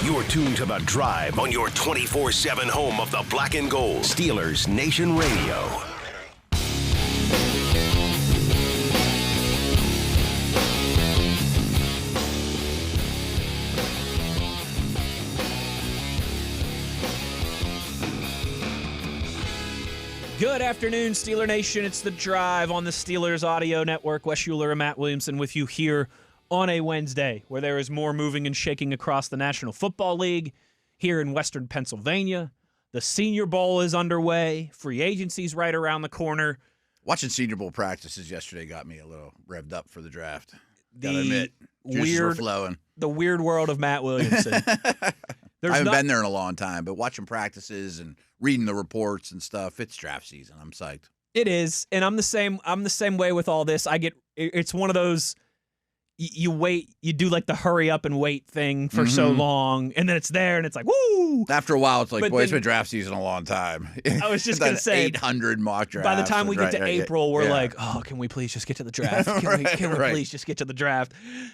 You're tuned to The Drive on your 24/7 home of the black and gold. Steelers Nation Radio. Good afternoon, Steeler Nation. It's The Drive on the Steelers Audio Network. Wes Uhler and Matt Williamson with you here on a Wednesday where there is more moving and shaking across the National Football League here in Western Pennsylvania. The Senior Bowl is underway. Free agency's right around the corner. Watching Senior Bowl practices yesterday got me a little revved up for the draft. Gotta admit, juices were flowing. The weird world of Matt Williamson. I haven't been there in a long time, but watching practices and reading the reports and stuff, it's draft season. I'm psyched. It is, and I'm the same way with all this. It's one of those. You wait, you do like the hurry up and wait thing for so long, and then it's there, and it's like, woo! After a while, it's like, boy, it's been draft season a long time. I was just going to say, 800 mock drafts. By the time we get to April, we're like, oh, can we please just get to the draft? Can we please just get to the draft?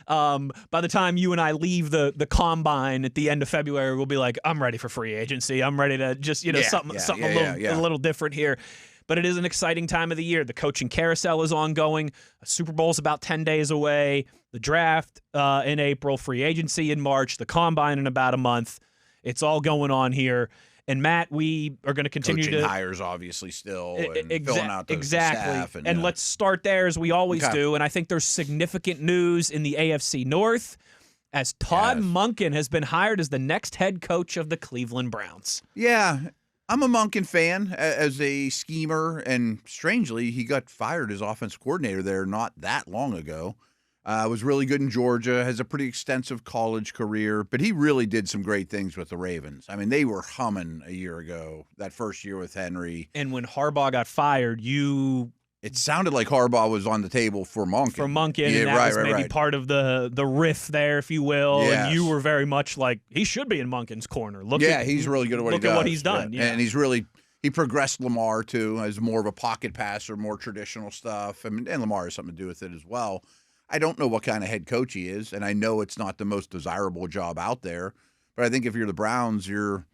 By the time you and I leave the combine at the end of February, we'll be like, I'm ready for free agency. I'm ready to just, something a little different here. But it is an exciting time of the year. The coaching carousel is ongoing. A Super Bowl's about 10 days away. The draft in April, free agency in March, the combine in about a month. It's all going on here. And Matt, we are going to continue coaching hires, obviously, still, and filling out the staff. And let's start there as we always do. And I think there's significant news in the AFC North as Todd Monken has been hired as the next head coach of the Cleveland Browns. Yeah. I'm a Monken fan as a schemer, and strangely, he got fired as offensive coordinator there not that long ago. Was really good in Georgia, has a pretty extensive college career, but he really did some great things with the Ravens. I mean, they were humming a year ago, that first year with Henry. And when Harbaugh got fired, it sounded like Harbaugh was on the table for Monken. And that was maybe part of the riff there, if you will. Yes. And you were very much like, he should be in Monken's corner. He's really good at what he does. Look at what he's done. Yeah. And he progressed Lamar, too, as more of a pocket passer, more traditional stuff. And Lamar has something to do with it as well. I don't know what kind of head coach he is, and I know it's not the most desirable job out there. But I think if you're the Browns, you're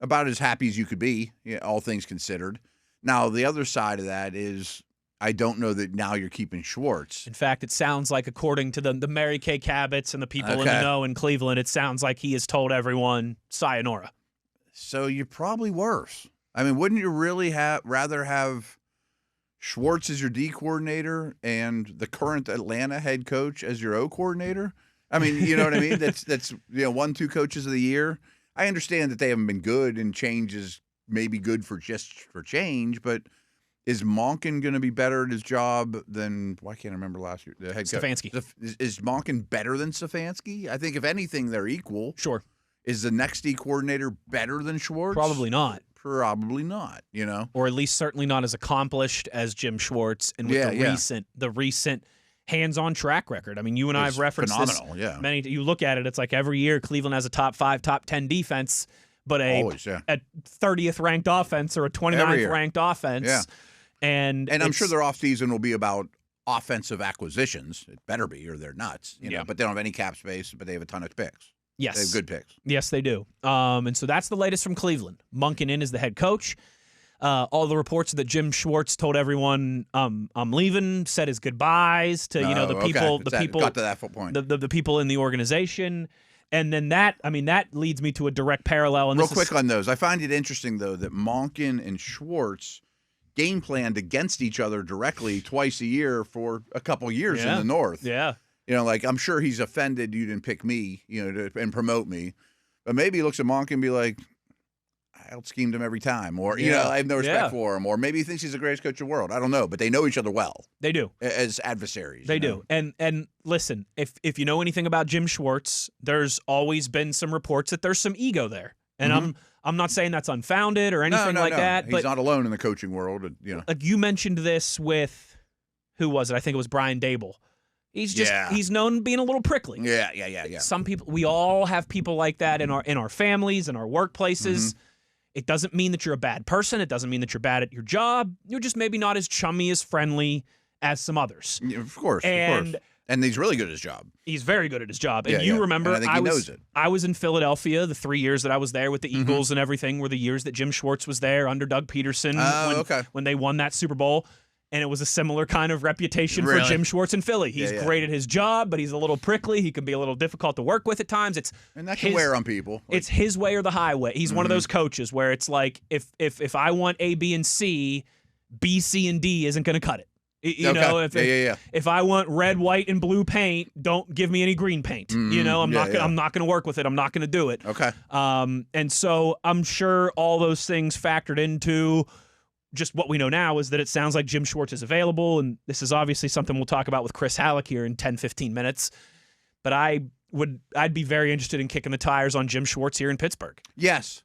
about as happy as you could be, all things considered. Now, the other side of that is, I don't know that now you're keeping Schwartz. In fact, it sounds like, according to the Mary Kay Cabots and the people in the know in Cleveland, it sounds like he has told everyone, sayonara. So you're probably worse. I mean, wouldn't you really rather have Schwartz as your D coordinator and the current Atlanta head coach as your O coordinator? I mean, you know what I mean? That's 1-2 coaches of the year. I understand that they haven't been good, and change is maybe good for change, but is Monken going to be better at his job than – why can't I remember last year? The head Stefanski. Coach. Is Monken better than Stefanski? I think, if anything, they're equal. Sure. Is the next D coordinator better than Schwartz? Probably not. Probably not, Or at least certainly not as accomplished as Jim Schwartz, and with the recent hands-on track record. I mean, you and I have referenced phenomenal, this. You look at it, it's like every year Cleveland has a top 5, top 10 defense, but a 30th ranked offense or a 29th ranked offense. Yeah. And I'm sure their offseason will be about offensive acquisitions. It better be, or they're nuts. You know, but they don't have any cap space, but they have a ton of picks. Yes. They have good picks. Yes, they do. And so that's the latest from Cleveland. Monken in as the head coach. All the reports that Jim Schwartz told everyone, I'm leaving, said his goodbyes to the people, got to that point. The people in the organization. And then that leads me to a direct parallel. And real quick on those, I find it interesting though that Monken and Schwartz game planned against each other directly twice a year for a couple years in the North. Yeah. I'm sure he's offended you didn't pick me, and promote me. But maybe he looks at Monken and be like, I out-schemed him every time. Or, I have no respect for him. Or maybe he thinks he's the greatest coach in the world. I don't know. But they know each other well. They do. As adversaries. They do. And listen, if you know anything about Jim Schwartz, there's always been some reports that there's some ego there. And I'm not saying that's unfounded or anything like that. He's not alone in the coaching world. Like you mentioned this with, who was it? I think it was Brian Dable. He's known being a little prickly. Yeah. Some people, we all have people like that in our families, in our workplaces. It doesn't mean that you're a bad person. It doesn't mean that you're bad at your job. You're just maybe not as chummy, as friendly as some others. Yeah, of course. And he's really good at his job. He's very good at his job. And Yeah, yeah. remember, And I think he knows it. I was in Philadelphia the 3 years that I was there with the Eagles and everything were the years that Jim Schwartz was there under Doug Peterson when they won that Super Bowl. And it was a similar kind of reputation for Jim Schwartz in Philly. He's great at his job, but he's a little prickly. He can be a little difficult to work with at times. And that can wear on people. It's his way or the highway. He's one of those coaches where it's like, if I want A, B, and C, B, C, and D isn't going to cut it. You know, if I want red, white, and blue paint, don't give me any green paint. You know, I'm not going to work with it. I'm not going to do it. Okay. And so I'm sure all those things factored into just what we know now is that it sounds like Jim Schwartz is available, and this is obviously something we'll talk about with Chris Halicke here in 10, 15 minutes. But I'd be very interested in kicking the tires on Jim Schwartz here in Pittsburgh. Yes.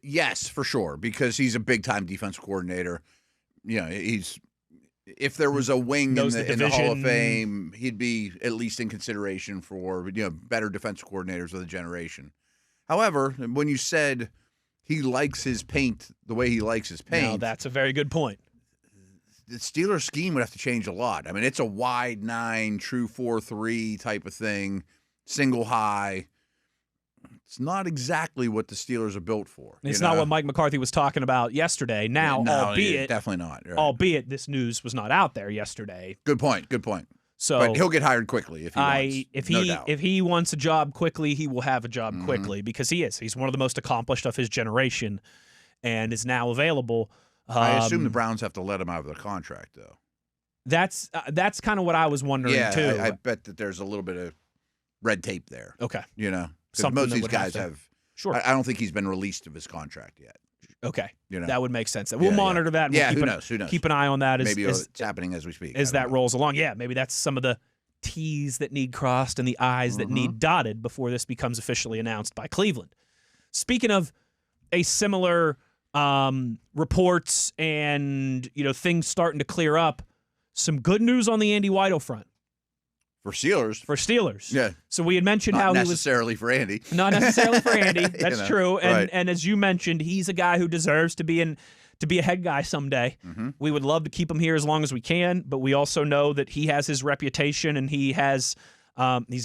Yes, for sure, because he's a big-time defensive coordinator. You know, if there was a wing in the Hall of Fame, he'd be at least in consideration for, better defensive coordinators of the generation. However, when you said he likes his paint the way he likes his paint. No, that's a very good point. The Steelers scheme would have to change a lot. I mean, it's a wide 9, true 4-3 type of thing, single high. It's not exactly what the Steelers are built for. It's not what Mike McCarthy was talking about yesterday. Now, albeit definitely not. Right. Albeit this news was not out there yesterday. Good point. So, but he'll get hired quickly if he wants. If he wants a job quickly, he will have a job quickly because he's one of the most accomplished of his generation, and is now available. I assume the Browns have to let him out of the contract, though. That's kind of what I was wondering too. I bet that there's a little bit of red tape there. Okay, because most of these guys have. Sure, I don't think he's been released of his contract yet. Okay, that would make sense. We'll monitor that. And who knows? Keep an eye on that. Maybe it's happening as we speak. As that rolls along. Yeah, maybe that's some of the T's that need crossed and the I's that need dotted before this becomes officially announced by Cleveland. Speaking of a similar reports and things starting to clear up, some good news on the Andy Weidl front. For Steelers. Yeah. So we had mentioned how he was. Not necessarily for Andy. Not necessarily for Andy. That's true. And as you mentioned, he's a guy who deserves to be a head guy someday. We would love to keep him here as long as we can, but we also know that he has his reputation and he's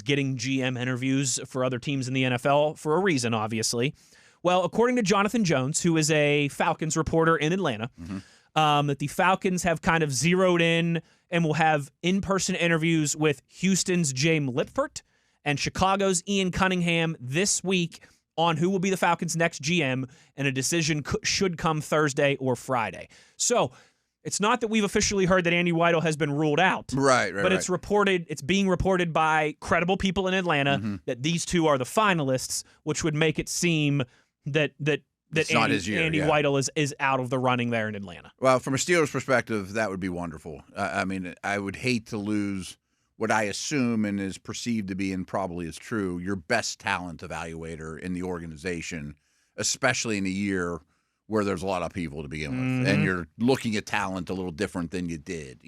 getting GM interviews for other teams in the NFL for a reason, obviously. Well, according to Jonathan Jones, who is a Falcons reporter in Atlanta, that the Falcons have kind of zeroed in and will have in-person interviews with Houston's James Lipfort and Chicago's Ian Cunningham this week on who will be the Falcons' next GM, and a decision should come Thursday or Friday. So it's not that we've officially heard that Andy Weidl has been ruled out. Right. But it's being reported by credible people in Atlanta that these two are the finalists, which would make it seem that Andy Weidl is out of the running there in Atlanta. Well, from a Steelers perspective, that would be wonderful. I mean, I would hate to lose what I assume and is perceived to be, and probably is true, your best talent evaluator in the organization, especially in a year where there's a lot of people to begin with, and you're looking at talent a little different than you did.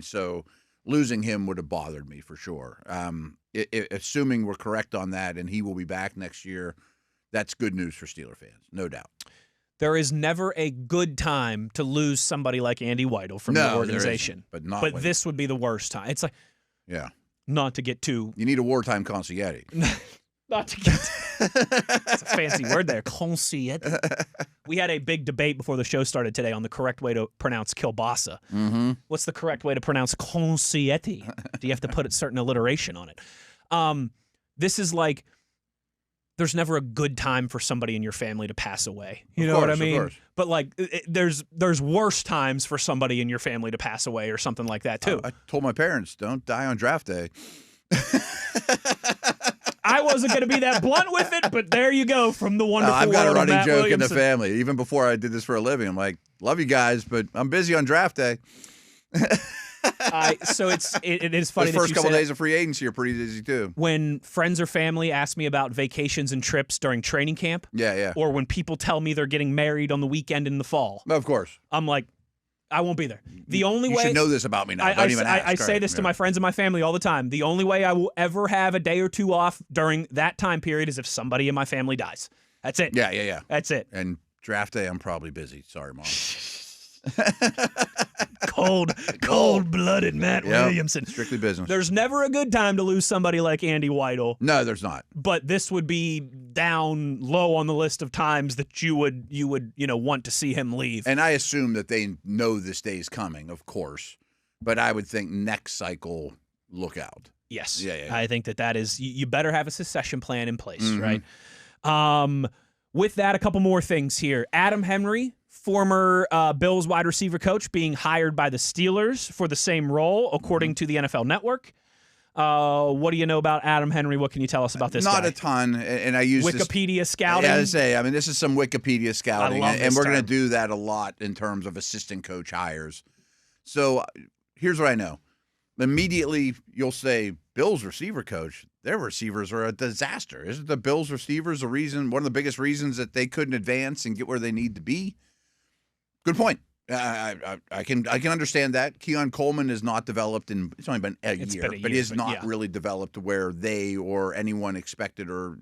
So losing him would have bothered me for sure. Assuming we're correct on that and he will be back next year, that's good news for Steeler fans, no doubt. There is never a good time to lose somebody like Andy Weidl from the organization. But this would be the worst time. It's like, not to get too. You need a wartime consigliere. Not to get. It's a fancy word there, consigliere. We had a big debate before the show started today on the correct way to pronounce kielbasa. What's the correct way to pronounce consigliere? Do you have to put a certain alliteration on it? This is like. There's never a good time for somebody in your family to pass away. You know what I mean? But there's worse times for somebody in your family to pass away or something like that too. I told my parents, don't die on draft day. I wasn't going to be that blunt with it, but there you go from the wonderful I've got a running Matt joke Williamson. in the family. Even before I did this for a living, I'm like, love you guys, but I'm busy on draft day. So it is funny. The first couple days of free agency are pretty busy too. When friends or family ask me about vacations and trips during training camp, or when people tell me they're getting married on the weekend in the fall, of course, I'm like, I won't be there. The only way you should know this about me now. Don't even ask. I say this to my friends and my family all the time. The only way I will ever have a day or two off during that time period is if somebody in my family dies. That's it. Yeah. That's it. And draft day, I'm probably busy. Sorry, Mom. Cold-blooded Matt Williamson. Strictly business. There's never a good time to lose somebody like Andy Weidel. No, there's not. But this would be down low on the list of times that you would want to see him leave. And I assume that they know this day is coming, of course. But I would think next cycle, look out. Yes. Yeah. I think that is, you better have a succession plan in place, right? With that, a couple more things here. Adam Henry, former Bills wide receiver coach, being hired by the Steelers for the same role, according to the NFL Network. What do you know about Adam Henry? What can you tell us about this guy? Not a ton, and I use Wikipedia scouting. Yeah, this is some Wikipedia scouting, and we're going to term. do that a lot in terms of assistant coach hires. So here's what I know. Immediately, you'll say, Bills receiver coach, their receivers are a disaster. Isn't the Bills receivers one of the biggest reasons that they couldn't advance and get where they need to be? Good point. I can understand that. Keon Coleman is not developed it's only been a year, but he is not really developed to where they or anyone expected or,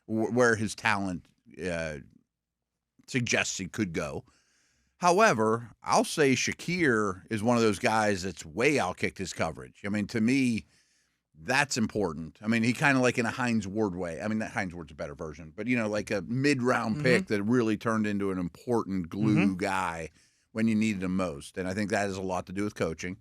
where his talent suggests he could go. However, I'll say Shakir is one of those guys that's way outkicked his coverage. I mean, to me, that's important. I mean, he kind of like in a Hines Ward way. I mean, that Hines Ward's a better version, but, like a mid-round pick that really turned into an important glue guy when you needed him most. And I think that has a lot to do with coaching.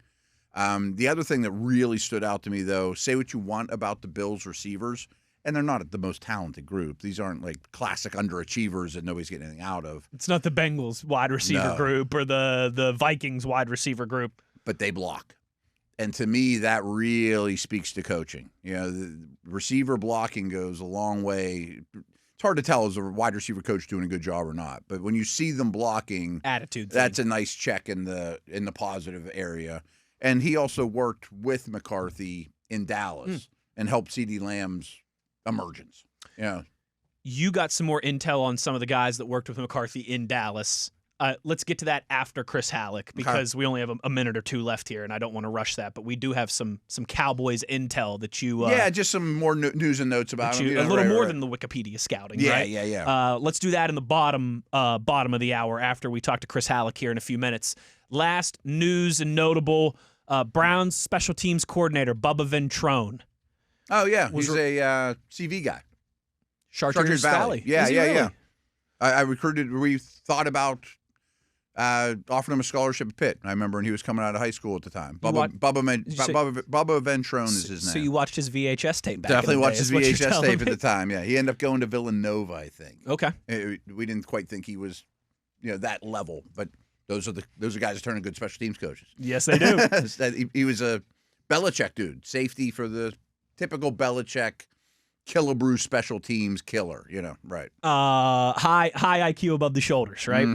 The other thing that really stood out to me, though, say what you want about the Bills receivers, and they're not the most talented group. These aren't like classic underachievers that nobody's getting anything out of. It's not the Bengals wide receiver group or the Vikings wide receiver group. But they block. And to me, that really speaks to coaching. The receiver blocking goes a long way. It's hard to tell is a wide receiver coach doing a good job or not. But when you see them blocking, attitude, that's a nice check in the positive area. And he also worked with McCarthy in Dallas and helped CeeDee Lamb's emergence. You got some more intel on some of the guys that worked with McCarthy in Dallas. Let's get to that after Chris Halicke because we only have a minute or two left here, and I don't want to rush that. But we do have some Cowboys intel that you just some more news and notes about him. A little more than the Wikipedia scouting. Right? Yeah. Let's do that in the bottom of the hour after we talk to Chris Halicke here in a few minutes. Last news and notable: Browns special teams coordinator Bubba Ventrone. Oh yeah, he's a CV guy. Chartiers Valley. Yeah. Really? I recruited. We thought about offering him a scholarship at Pitt. I remember when he was coming out of high school at the time. Bubba Ventrone is his name. So you watched his VHS tape back Definitely in the watched his VHS tape at the me. time. Yeah, he ended up going to Villanova, I think. Okay. We didn't quite think he was, that level, but those are guys that turn into good special teams coaches. Yes, they do. He was a Belichick dude, safety for the typical Belichick Killebrew special teams killer, right? High IQ above the shoulders, right?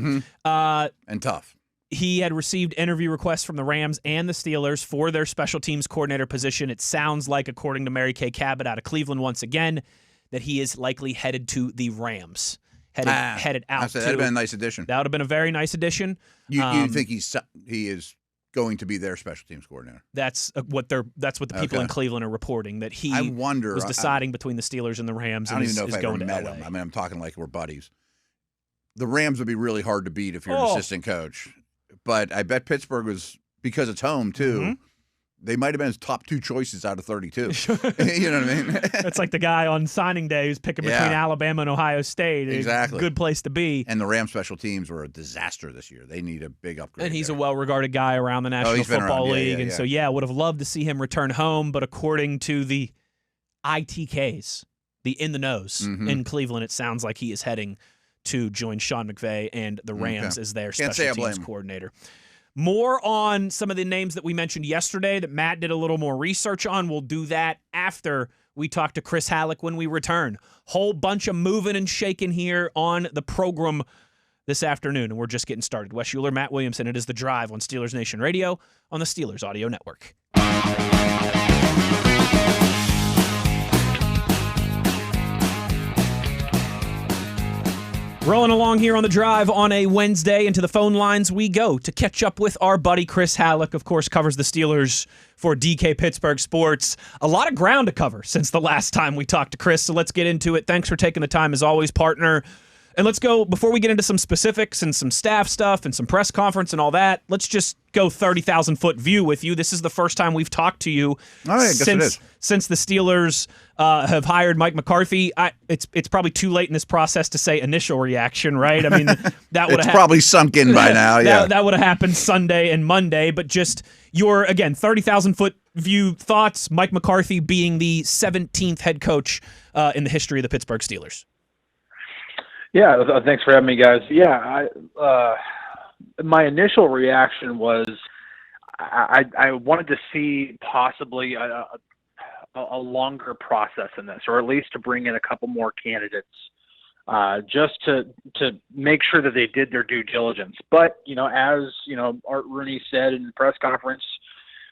And tough. He had received interview requests from the Rams and the Steelers for their special teams coordinator position. It sounds like, according to Mary Kay Cabot out of Cleveland once again, that he is likely headed to the Rams. Headed out. That would have been a nice addition. That would have been a very nice addition. You think he is going to be their special teams coordinator? That's what the people in Cleveland are reporting, that he was deciding between the Steelers and the Rams. I don't even know if I ever met him. I mean, I'm talking like we're buddies. The Rams would be really hard to beat if you're an assistant coach. But I bet Pittsburgh was, because it's home too, they might have been his top two choices out of 32. You know what I mean? That's like the guy on signing day who's picking between Alabama and Ohio State. Exactly. Good place to be. And the Rams special teams were a disaster this year. They need a big upgrade. And he's a well-regarded guy around the National Football League. And so, would have loved to see him return home. But according to the ITKs, the in the nose in Cleveland, it sounds like he is heading to join Sean McVay and the Rams as their special teams coordinator. More on some of the names that we mentioned yesterday that Matt did a little more research on. We'll do that after we talk to Chris Halicke when we return. Whole bunch of moving and shaking here on the program this afternoon, and we're just getting started. Wes Uhler, Matt Williamson. It is The Drive on Steelers Nation Radio on the Steelers Audio Network. Rolling along here on The Drive on a Wednesday, and to the phone lines we go to catch up with our buddy Chris Halicke. Of course, covers the Steelers for DK Pittsburgh Sports. A lot of ground to cover since the last time we talked to Chris, so let's get into it. Thanks for taking the time, as always, partner. And let's go, before we get into some specifics and some staff stuff and some press conference and all that, let's just go 30,000-foot view with you. This is the first time we've talked to you since the Steelers have hired Mike McCarthy. It's probably too late in this process to say initial reaction, right? I mean, that would have probably sunk in by now. Yeah, that would have happened Sunday and Monday. But just your, again, 30,000-foot view thoughts. Mike McCarthy being the 17th head coach in the history of the Pittsburgh Steelers. Yeah, thanks for having me, guys. Yeah, my initial reaction was I wanted to see possibly a longer process in this, or at least to bring in a couple more candidates, just to make sure that they did their due diligence. But as Art Rooney said in the press conference,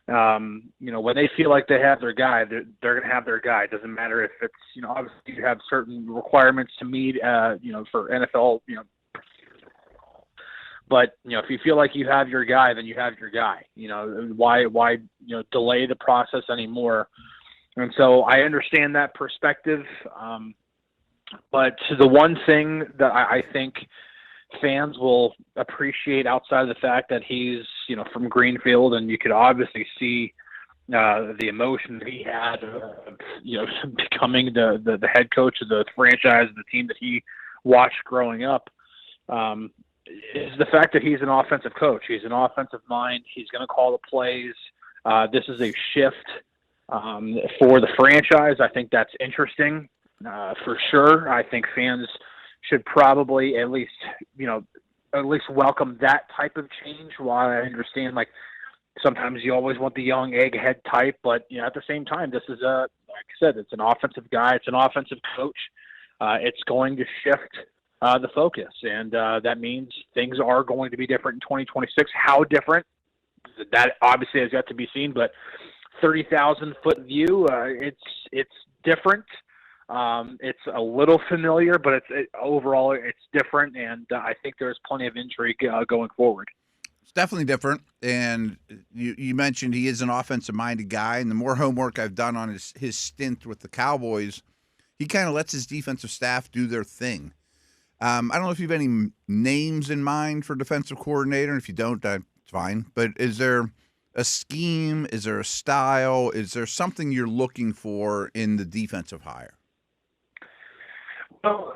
when they feel like they have their guy, they're going to have their guy. It doesn't matter if it's, obviously you have certain requirements to meet, for NFL, but, if you feel like you have your guy, then you have your guy. Why delay the process anymore? And so I understand that perspective. But the one thing that I think fans will appreciate outside of the fact that he's, from Greenfield, and you could obviously see the emotion that he had, becoming the head coach of the franchise, the team that he watched growing up, is the fact that he's an offensive coach. He's an offensive mind. He's going to call the plays. This is a shift for the franchise. I think that's interesting for sure. I think fans should probably at least welcome that type of change. While I understand, like, sometimes you always want the young egghead type, but at the same time, this is like I said, it's an offensive guy, it's an offensive coach. It's going to shift the focus, and that means things are going to be different in 2026. How different? That obviously has yet to be seen. But 30,000-foot view, it's different. It's a little familiar, but overall it's different, and I think there's plenty of intrigue going forward. It's definitely different, and you mentioned he is an offensive-minded guy, and the more homework I've done on his stint with the Cowboys, he kind of lets his defensive staff do their thing. I don't know if you have any names in mind for defensive coordinator, and if you don't, that's fine, but is there a scheme? Is there a style? Is there something you're looking for in the defensive hire? Well,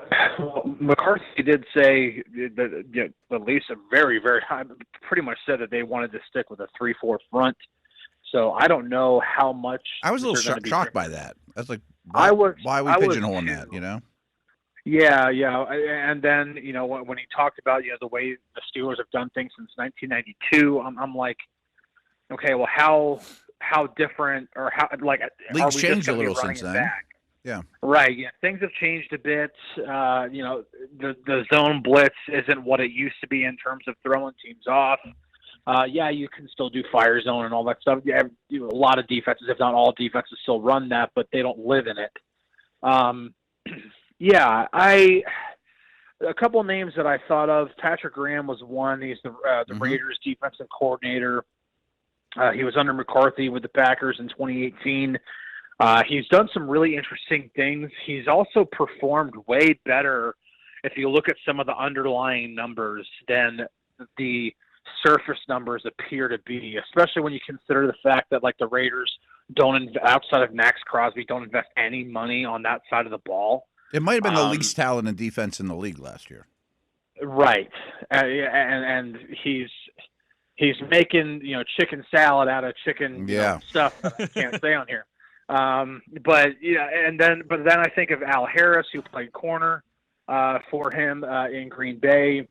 McCarthy did say that at least a very, very high, pretty much said that they wanted to stick with a 3-4 front. So I don't know how much. I was a little shocked by that. I was like, why are we pigeonholing that? Yeah. And then, when he talked about, the way the Steelers have done things since 1992, I'm like, okay, well, how different, or how, like, league's changed a little since then. Back? Yeah. Right. Yeah. Things have changed a bit. The zone blitz isn't what it used to be in terms of throwing teams off. You can still do fire zone and all that stuff. Yeah, a lot of defenses, if not all defenses, still run that, but they don't live in it. A couple of names that I thought of. Patrick Graham was one. He's the Raiders defensive coordinator. He was under McCarthy with the Packers in 2018. He's done some really interesting things. He's also performed way better if you look at some of the underlying numbers than the surface numbers appear to be, especially when you consider the fact that, like, the Raiders outside of Max Crosby, don't invest any money on that side of the ball. It might have been the least talent in defense in the league last year. Right. And he's making, chicken salad out of chicken stuff that I can't say on here. But then I think of Al Harris, who played corner for him in Green Bay.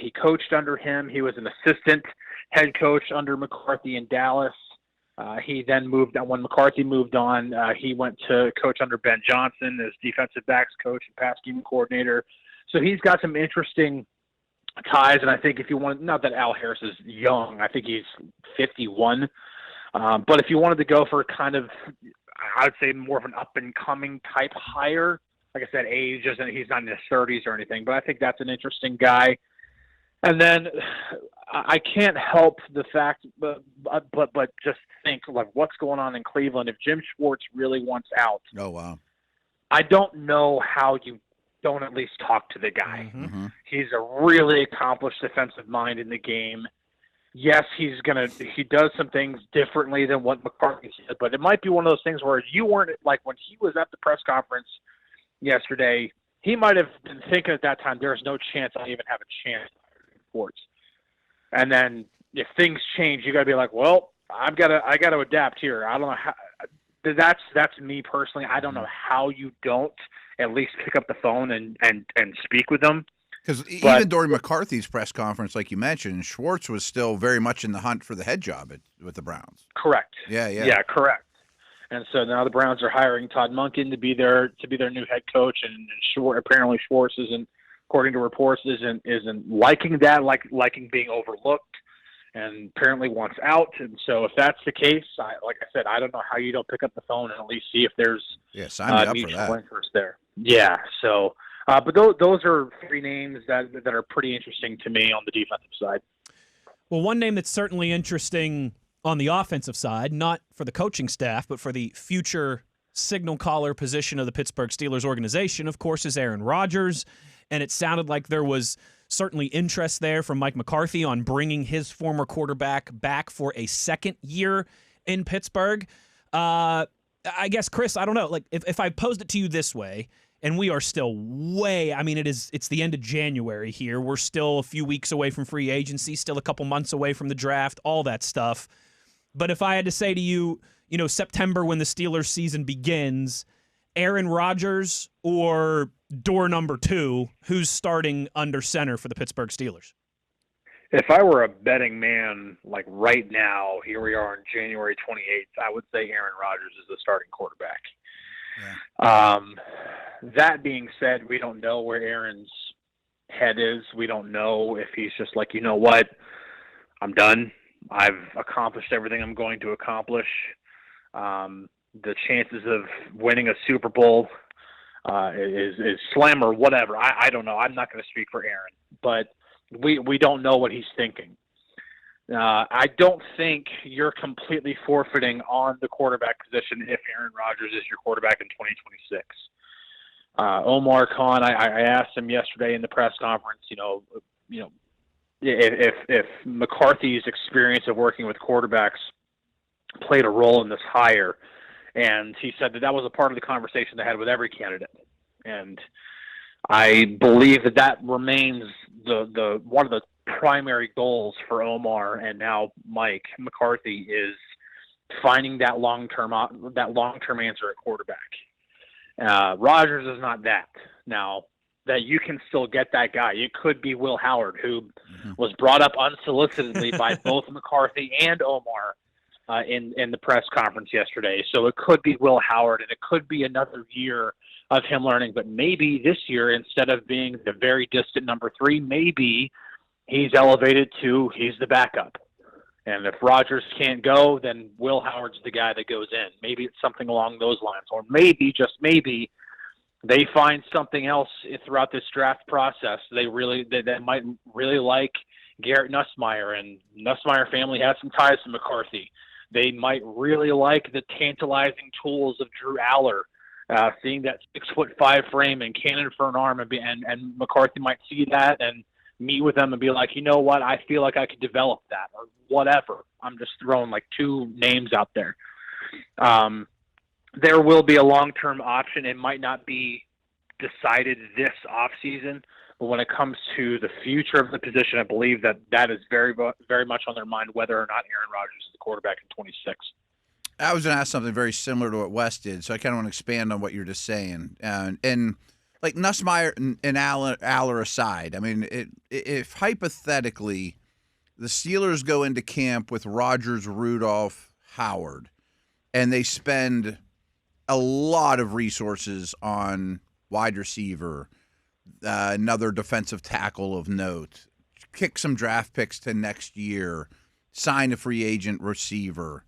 He coached under him. He was an assistant head coach under McCarthy in Dallas. He then moved on. When McCarthy moved on, he went to coach under Ben Johnson as defensive backs coach and pass game coordinator. So he's got some interesting ties. And I think if you want, not that Al Harris is young, I think he's 51. But if you wanted to go for kind of, I would say more of an up-and-coming type hire, like I said, age isn't, he's not in his 30s or anything, but I think that's an interesting guy. And then I can't help the fact, but just think, like, what's going on in Cleveland if Jim Schwartz really wants out. Oh, wow. I don't know how you don't at least talk to the guy. Mm-hmm. He's a really accomplished defensive mind in the game. Yes, he does some things differently than what McCarthy said, but it might be one of those things where you weren't, like when he was at the press conference yesterday, he might have been thinking at that time, there's no chance I even have a chance in sports. And then if things change, you got to be like, well, I got to adapt here. I don't know how. That's me personally. I don't know how you don't at least pick up the phone and speak with them. Because even during McCarthy's press conference, like you mentioned, Schwartz was still very much in the hunt for the head job with the Browns. Correct. Yeah, correct. And so now the Browns are hiring Todd Monken to be their new head coach, and apparently Schwartz isn't, according to reports, isn't liking that, liking being overlooked, and apparently wants out. And so if that's the case, like I said, I don't know how you don't pick up the phone and at least see if there's sign me up mutual for that. interest there. Yeah. So, but those are three names that are pretty interesting to me on the defensive side. Well, one name that's certainly interesting on the offensive side, not for the coaching staff, but for the future signal caller position of the Pittsburgh Steelers organization, of course, is Aaron Rodgers. And it sounded like there was certainly interest there from Mike McCarthy on bringing his former quarterback back for a second year in Pittsburgh. I guess, Chris, I don't know. Like, if I posed it to you this way, and we are still it's the end of January here. We're still a few weeks away from free agency, still a couple months away from the draft, all that stuff. But if I had to say to you, September when the Steelers season begins, Aaron Rodgers or door number 2, who's starting under center for the Pittsburgh Steelers? If I were a betting man, like right now, here we are on January 28th, I would say Aaron Rodgers is the starting quarterback. Yeah. That being said, we don't know where Aaron's head is. We don't know if he's just like, you know what, I'm done. I've accomplished everything I'm going to accomplish. The chances of winning a Super Bowl is slim or whatever. I don't know. I'm not going to speak for Aaron, but we don't know what he's thinking. I don't think you're completely forfeiting on the quarterback position if Aaron Rodgers is your quarterback in 2026. Omar Khan, I asked him yesterday in the press conference, if McCarthy's experience of working with quarterbacks played a role in this hire. And he said that was a part of the conversation they had with every candidate. And I believe that remains the one of the primary goals for Omar and now Mike McCarthy is finding that long-term answer at quarterback. Rodgers is not that. Now, that you can still get that guy. It could be Will Howard, who was brought up unsolicitedly by both McCarthy and Omar in the press conference yesterday. So it could be Will Howard, and it could be another year of him learning. But maybe this year, instead of being the very distant number 3, maybe he's elevated to he's the backup. And if Rodgers can't go, then Will Howard's the guy that goes in. Maybe it's something along those lines. Or maybe, just maybe, they find something else throughout this draft process. They might really like Garrett Nussmeier, and Nussmeier family has some ties to McCarthy. They might really like the tantalizing tools of Drew Aller, seeing that 6'5" frame and cannon for an arm, and McCarthy might see that and meet with them and be like, you know what, I feel like I could develop that or whatever. I'm just throwing like 2 names out there. There will be a long-term option. It might not be decided this offseason, but when it comes to the future of the position, I believe that is very, very much on their mind, whether or not Aaron Rodgers is the quarterback in 26. I was going to ask something very similar to what Wes did, so I kind of want to expand on what you're just saying. And like Nussmeier and Aller aside, I mean, if hypothetically the Steelers go into camp with Rodgers, Rudolph, Howard, and they spend a lot of resources on wide receiver, another defensive tackle of note, kick some draft picks to next year, sign a free agent receiver.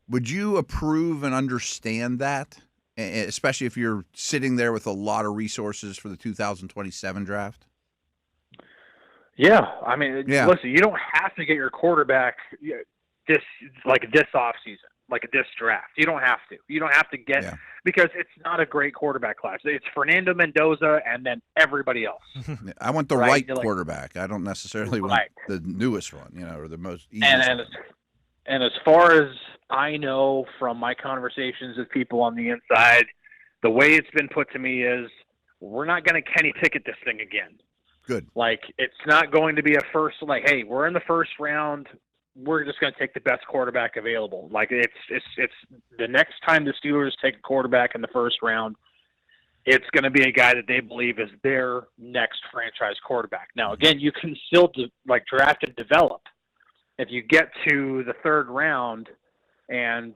Would you approve and understand that, especially if you're sitting there with a lot of resources for the 2027 draft? Yeah. I mean, Listen, you don't have to get your quarterback this offseason. this draft. You don't have to. You don't have to get because it's not a great quarterback class. It's Fernando Mendoza and then everybody else. I want the right quarterback. I don't necessarily want the newest one, or the most easiest one. And as far as I know from my conversations with people on the inside, the way it's been put to me is we're not going to Kenny Pickett this thing again. Good. It's not going to be a first, hey, we're in the first round. We're just going to take the best quarterback available. It's the next time the Steelers take a quarterback in the first round, it's going to be a guy that they believe is their next franchise quarterback. Now, again, you can still draft and develop. If you get to the third round, and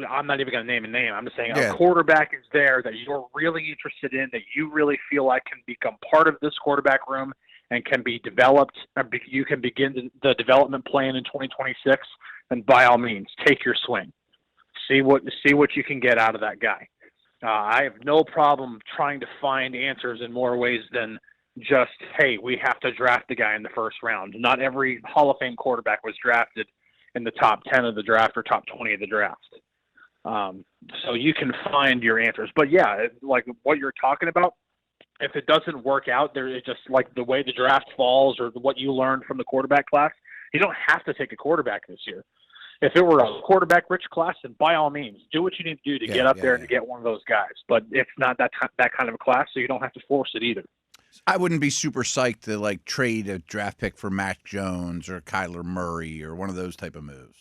I'm not even going to name a name, I'm just saying a quarterback is there that you're really interested in, that you really feel like can become part of this quarterback room and can be developed, you can begin the development plan in 2026, then by all means, take your swing. See what you can get out of that guy. I have no problem trying to find answers in more ways than just, hey, we have to draft the guy in the first round. Not every Hall of Fame quarterback was drafted in the top 10 of the draft or top 20 of the draft. So you can find your answers. But yeah, what you're talking about, if it doesn't work out, it's just the way the draft falls or what you learned from the quarterback class, you don't have to take a quarterback this year. If it were a quarterback-rich class, then by all means, do what you need to do to get up there and to get one of those guys. But it's not that kind of a class, so you don't have to force it either. I wouldn't be super psyched to trade a draft pick for Mac Jones or Kyler Murray or one of those type of moves.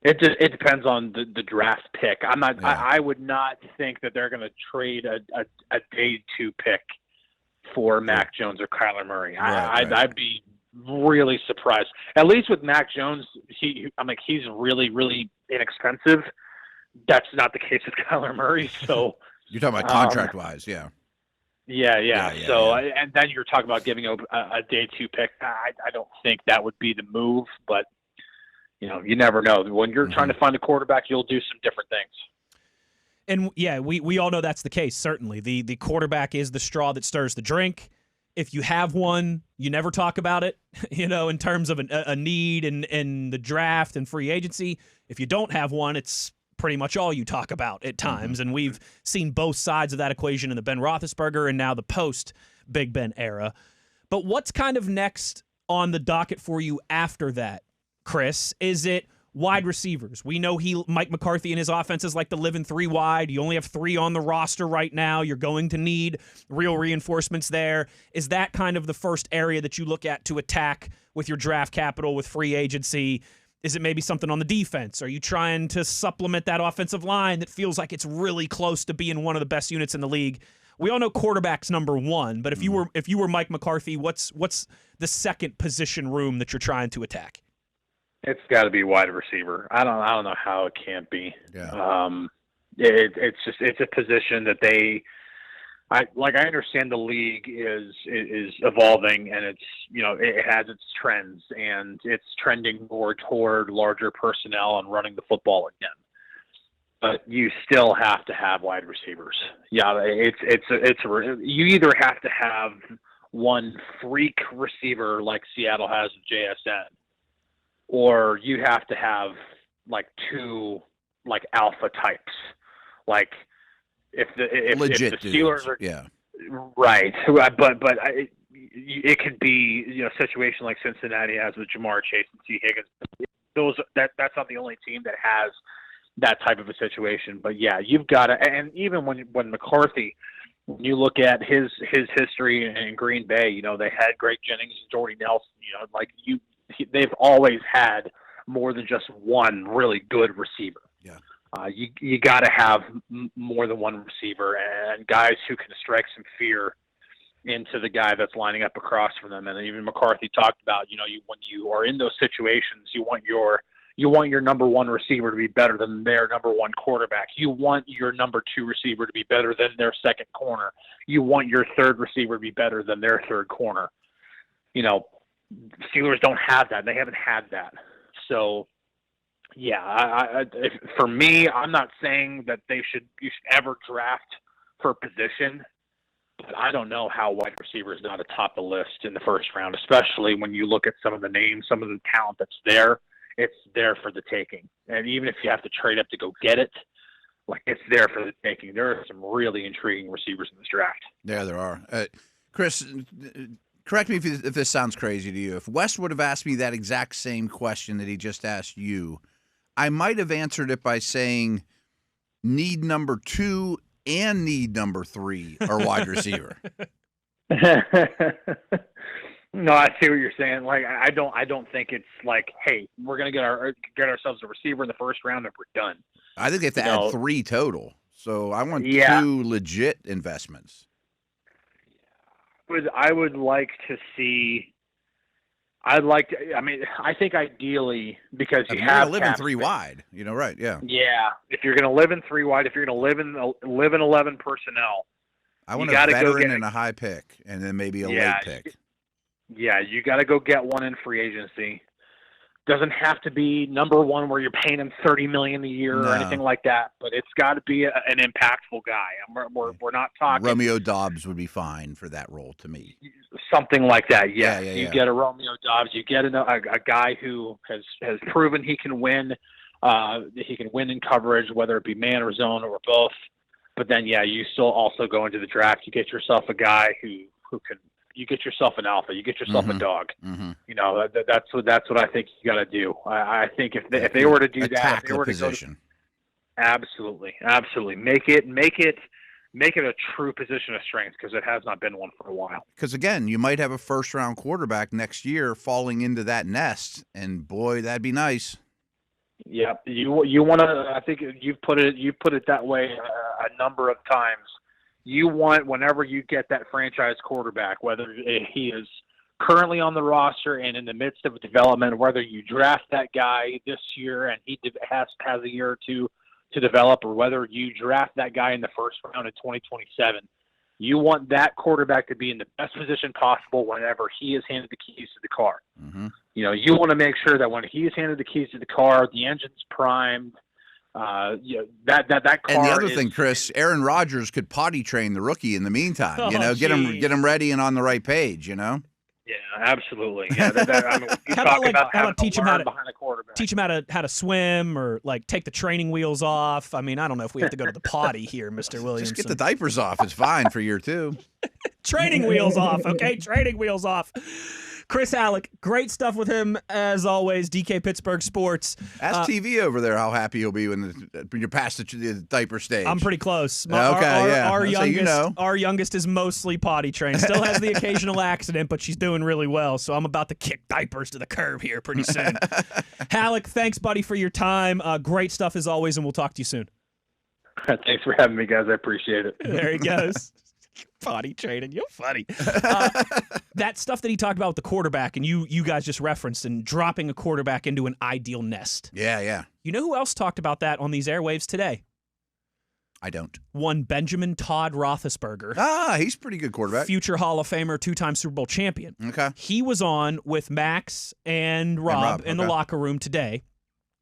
It depends on the draft pick. I'm not. Yeah. I would not think that they're going to trade a day 2 pick for Mac Jones or Kyler Murray. Right. I'd be really surprised. At least with Mac Jones, he's really, really inexpensive. That's not the case with Kyler Murray. So you're talking about contract wise, yeah. Yeah. So and then you're talking about giving a day 2 pick. I don't think that would be the move, but you never know. When you're trying to find a quarterback, you'll do some different things. And yeah, we all know that's the case. Certainly, the quarterback is the straw that stirs the drink. If you have one, you never talk about it. In terms of a need in the draft and free agency. If you don't have one, it's pretty much all you talk about at times. And we've seen both sides of that equation in the Ben Roethlisberger and now the post-Big Ben era. But what's kind of next on the docket for you after that, Chris? Is it wide receivers? We know Mike McCarthy and his offenses like to live in 3 wide. You only have 3 on the roster right now. You're going to need real reinforcements there. Is that kind of the first area that you look at to attack with your draft capital, with free agency? Is it maybe something on the defense? Are you trying to supplement that offensive line that feels like it's really close to being one of the best units in the league? We all know quarterback's number 1, but if you were Mike McCarthy, what's the second position room that you're trying to attack? It's got to be wide receiver. I don't know how it can't be. Yeah. It's a position that I understand the league is evolving and it has its trends and it's trending more toward larger personnel and running the football again. But you still have to have wide receivers. Yeah, you either have to have one freak receiver like Seattle has with JSN, or you have to have 2 alpha types. If the Steelers are right, but it could be a situation like Cincinnati has with Jamar Chase and T. Higgins. That's not the only team that has that type of a situation. But yeah, you've got to, and even when McCarthy, when you look at his history in Green Bay, they had Greg Jennings and Jordy Nelson. They've always had more than just one really good receiver. Yeah. You got to have more than one receiver and guys who can strike some fear into the guy that's lining up across from them. And even McCarthy talked about, when you are in those situations, you want your number 1 receiver to be better than their number 1 quarterback. You want your number 2 receiver to be better than their second corner. You want your third receiver to be better than their third corner. Steelers don't have that. They haven't had that. So, yeah, for me, I'm not saying that you should ever draft for position, but I don't know how wide receiver is not atop the list in the first round, especially when you look at some of the names, some of the talent that's there, it's there for the taking. And even if you have to trade up to go get it, like, it's there for the taking. There are some really intriguing receivers in this draft. Yeah, there are. Chris, correct me if this sounds crazy to you. If Wes would have asked me that exact same question that he just asked you, I might have answered it by saying need number 2 and need number 3 are wide receiver. No, I see what you're saying. Like, I don't think it's like, hey, we're gonna get ourselves a receiver in the first round and we're done. I think they have to add 3 total. So I want 2 legit investments. I would like to see. I think ideally, because you have live in 3 wide. Right? Yeah. Yeah. If you're going to live in 3 wide, if you're going to live in 11 personnel, I want a veteran and a high pick, and then maybe a late pick. Yeah, you got to go get one in free agency. Doesn't have to be number 1 where you're paying him $30 million a year or anything like that, but it's got to be an impactful guy. We're not talking. Romeo Doubs would be fine for that role to me. Something like that. Yeah. You get a Romeo Doubs. You get a guy who has proven he can win. He can win in coverage, whether it be man or zone or both. But then, you still also go into the draft. You get yourself a guy who can. You get yourself an alpha. You get yourself a dog. Mm-hmm. That's what I think you got to do. I think if they were to do that, if they were to position. Absolutely, make it a true position of strength, because it has not been one for a while. Because again, you might have a first-round quarterback next year falling into that nest, and boy, that'd be nice. Yeah, you want to. I think you've put it that way a number of times. You want, whenever you get that franchise quarterback, whether he is currently on the roster and in the midst of development, whether you draft that guy this year and he has a year or two to develop, or whether you draft that guy in the first round in 2027, you want that quarterback to be in the best position possible whenever he is handed the keys to the car. Mm-hmm. You want to make sure that when he is handed the keys to the car, the engine's primed. That car. And the other thing, Chris, Aaron Rodgers could potty train the rookie in the meantime. Get him ready and on the right page. Yeah, absolutely. Yeah, how about teach him how to swim, or like take the training wheels off? I mean, I don't know if we have to go to the potty here, Mr. Williamson. Just get the diapers off. It's fine for year 2. Training wheels off, okay? Training wheels off. Chris Halicke, great stuff with him as always. DK Pittsburgh Sports. Ask TV over there how happy he'll be when you're past the diaper stage. I'm pretty close. Our youngest is mostly potty trained. Still has the occasional accident, but she's doing really well. So I'm about to kick diapers to the curb here pretty soon. Halicke, thanks, buddy, for your time. Great stuff as always, and we'll talk to you soon. Thanks for having me, guys. I appreciate it. There he goes. Potty training. You're funny. That stuff that he talked about with the quarterback, and you guys just referenced, and dropping a quarterback into an ideal nest. Yeah. You know who else talked about that on these airwaves today? I don't. One Benjamin Todd Roethlisberger. He's a pretty good quarterback. Future Hall of Famer, 2-time Super Bowl champion. Okay. He was on with Max and Rob in the locker room today,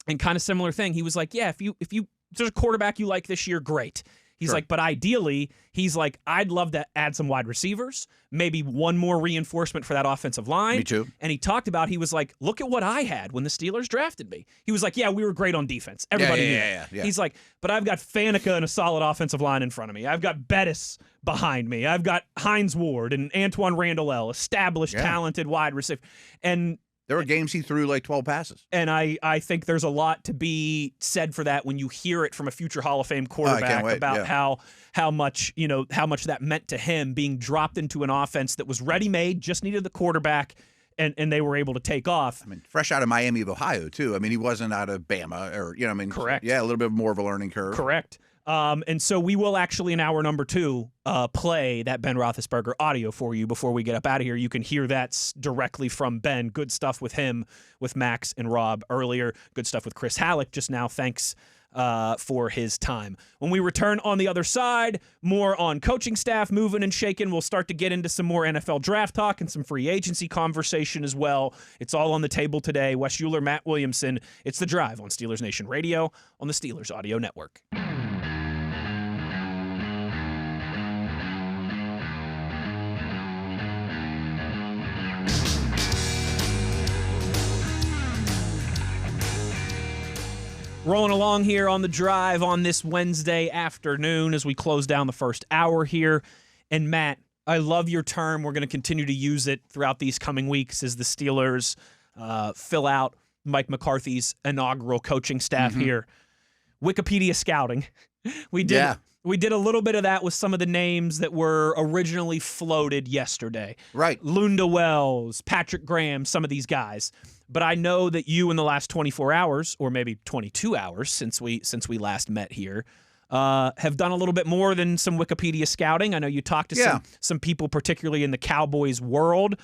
and kind of similar thing. He was like, yeah, if there's a quarterback you like this year, great. He's like, but ideally, he's like, I'd love to add some wide receivers, maybe one more reinforcement for that offensive line. Me too. And he talked about, he was like, look at what I had when the Steelers drafted me. He was like, yeah, we were great on defense. Everybody knew. Yeah. He's like, but I've got Faneca and a solid offensive line in front of me. I've got Bettis behind me. I've got Hines Ward and Antoine Randall, established, talented wide receiver. And there were games he threw like 12 passes. And I think there's a lot to be said for that when you hear it from a future Hall of Fame quarterback about how much that meant to him, being dropped into an offense that was ready-made, just needed the quarterback, and they were able to take off. I mean, fresh out of Miami of Ohio, too. I mean, he wasn't out of Bama or, Correct. Yeah, a little bit more of a learning curve. Correct. And so we will actually, in hour number 2, play that Ben Roethlisberger audio for you before we get up out of here. You can hear that directly from Ben. Good stuff with him, with Max and Rob earlier. Good stuff with Chris Halicke just now. Thanks for his time. When we return on the other side, more on coaching staff moving and shaking. We'll start to get into some more NFL draft talk and some free agency conversation as well. It's all on the table today. Wes Uhler, Matt Williamson. It's The Drive on Steelers Nation Radio on the Steelers Audio Network. Rolling along here on the drive on this Wednesday afternoon as we close down the first hour here. And Matt, I love your term. We're going to continue to use it throughout these coming weeks as the Steelers fill out Mike McCarthy's inaugural coaching staff here. Wikipedia scouting. We did a little bit of that with some of the names that were originally floated yesterday. Right. Lunda Wells, Patrick Graham, some of these guys. But I know that you in the last 24 hours, or maybe 22 hours since we last met here, have done a little bit more than some Wikipedia scouting. I know you talked to some people, particularly in the Cowboys world.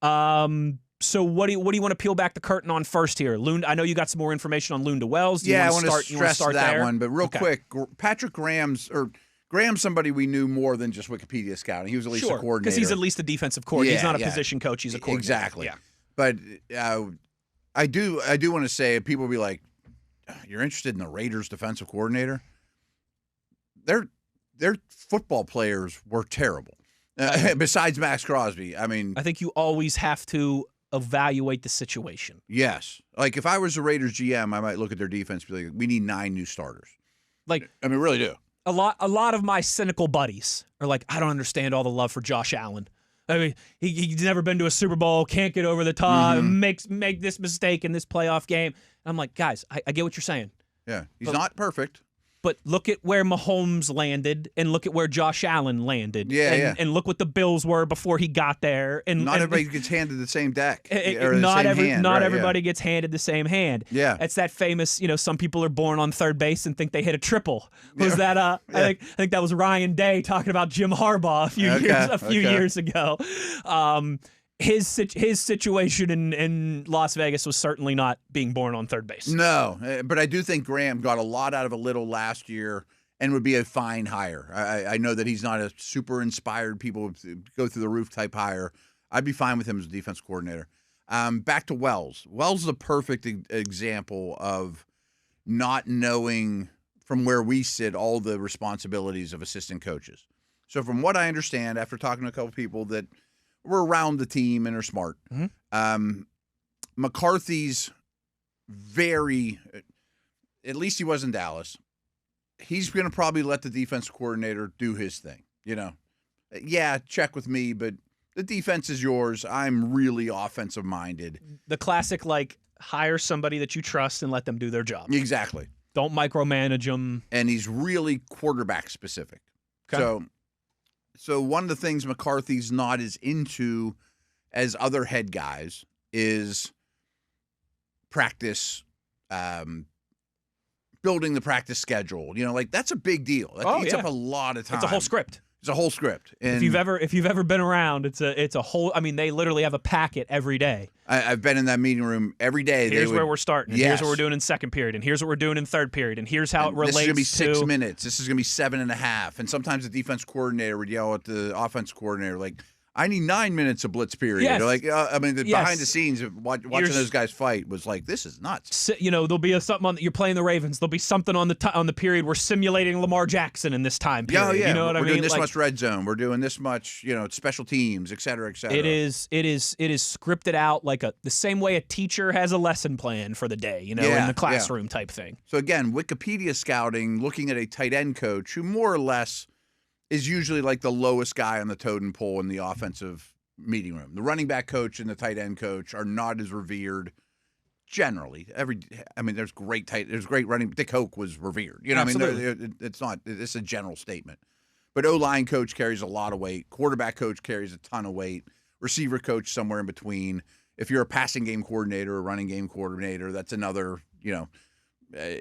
So what do you want to peel back the curtain on first here? I know you got some more information on Lunda Wells. I want to stress that there? one, but real quick, Patrick Graham's somebody we knew more than just Wikipedia scouting. He was at least a coordinator. Because he's at least a defensive coordinator. He's not a position coach. He's a coordinator. Exactly. Yeah. But I do want to say, people will be like, "You're interested in the Raiders' defensive coordinator?" Their football players were terrible. Besides Max Crosby, I mean, I think you always have to evaluate the situation. Yes. Like, if I was the Raiders GM, I might look at their defense and be like, we need 9 new starters. Like, I mean, really do. A lot of my cynical buddies are like, I don't understand all the love for Josh Allen. I mean, he's never been to a Super Bowl, can't get over the top, make this mistake in this playoff game. And I'm like, guys, I get what you're saying. Yeah, he's not perfect. But look at where Mahomes landed, and look at where Josh Allen landed. And look what the Bills were before he got there. And not everybody gets handed the same deck. Not everybody gets handed the same hand. Yeah, it's that famous. Some people are born on third base and think they hit a triple. Was that? I think that was Ryan Day talking about Jim Harbaugh a few years ago. His situation in Las Vegas was certainly not being born on third base. No, but I do think Graham got a lot out of a little last year and would be a fine hire. I know that he's not a super inspired, people go through the roof type hire. I'd be fine with him as a defense coordinator. Back to Wells. Wells is a perfect example of not knowing from where we sit all the responsibilities of assistant coaches. So from what I understand, after talking to a couple people that were around the team and are smart. McCarthy's at least he was in Dallas. He's going to probably let the defense coordinator do his thing. Yeah, check with me, but the defense is yours. I'm really offensive minded. The classic, hire somebody that you trust and let them do their job. Exactly. Don't micromanage them. And he's really quarterback specific. Okay. So one of the things McCarthy's not as into as other head guys is practice, building the practice schedule. That's a big deal. That eats up a lot of time. It's a whole script. It's a whole script. And if you've ever been around, it's a whole. I mean, they literally have a packet every day. I've been in that meeting room every day. Here's where we're starting. Yes. Here's what we're doing in second period. And here's what we're doing in third period. And here's how it relates. This is going to be 6 minutes. This is going to be 7.5. And sometimes the defense coordinator would yell at the offense coordinator, like, I need 9 minutes of blitz period. Yes. Behind the scenes, watching those guys fight was like, this is nuts. There'll be something on. You're playing the Ravens. There'll be something on the period. We're simulating Lamar Jackson in this time period. Yeah. You know what I mean? We're doing this much red zone. We're doing this much, special teams, et cetera, et cetera. It is scripted out the same way a teacher has a lesson plan for the day. In the classroom type thing. So again, Wikipedia scouting, looking at a tight end coach who more or less is usually the lowest guy on the totem pole in the offensive meeting room. The running back coach and the tight end coach are not as revered generally. There's great running. Dick Hoke was revered. It's a general statement. But O-line coach carries a lot of weight. Quarterback coach carries a ton of weight. Receiver coach somewhere in between. If you're a passing game coordinator or running game coordinator, that's another,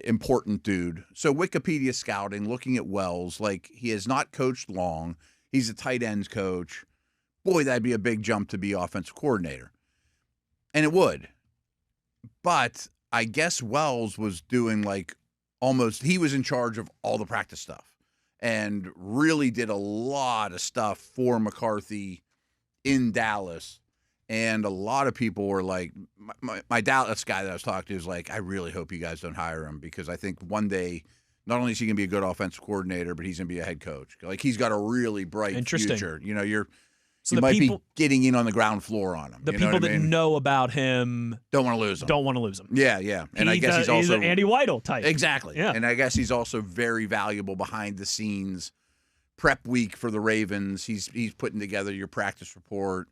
important dude. So Wikipedia scouting, looking at Wells, he has not coached long. He's a tight ends coach. Boy, that'd be a big jump to be offensive coordinator. And it would. But I guess Wells was doing he was in charge of all the practice stuff and really did a lot of stuff for McCarthy in Dallas. And a lot of people were like, my Dallas guy that I was talking to was like, I really hope you guys don't hire him because I think one day, not only is he going to be a good offensive coordinator, but he's going to be a head coach. He's got a really bright future. So you the might people, be getting in on the ground floor on him. the You know people what I that mean? know about him Don't want to lose him. don't want to lose him. Yeah, yeah. And I guess he's also an Andy Weidel type. exactly. Yeah. And I guess he's also very valuable behind the scenes. Prep week for the Ravens. He's putting together your practice report,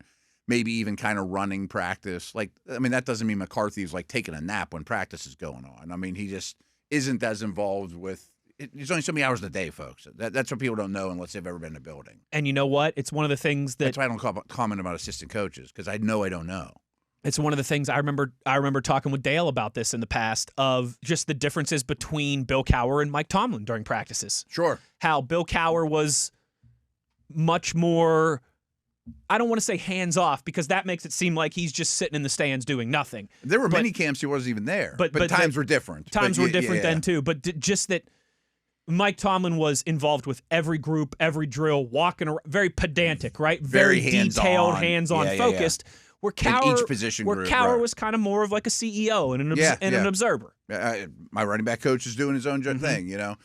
maybe even kind of running practice. Like, I mean, that doesn't mean McCarthy's like taking a nap when practice is going on. I mean, he just isn't as involved with. There's only so many hours a day, folks. That's what people don't know unless they've ever been in a building. And you know what? It's one of the things That's why I don't comment about assistant coaches, because I know I don't know. It's one of the things I remember talking with Dale about this in the past, of just the differences between Bill Cowher and Mike Tomlin during practices. Sure. How Bill Cowher was much more, I don't want to say hands off, because that makes it seem like he's just sitting in the stands doing nothing. There were many camps he wasn't even there, but times were different. Times were different then too, but just that Mike Tomlin was involved with every group, every drill, walking around, very pedantic, right? Very detailed, hands-on focused. Where Cowher, each position where group, Cowher right. was kind of more of like a CEO and an observer. My running back coach is doing his own thing, you know.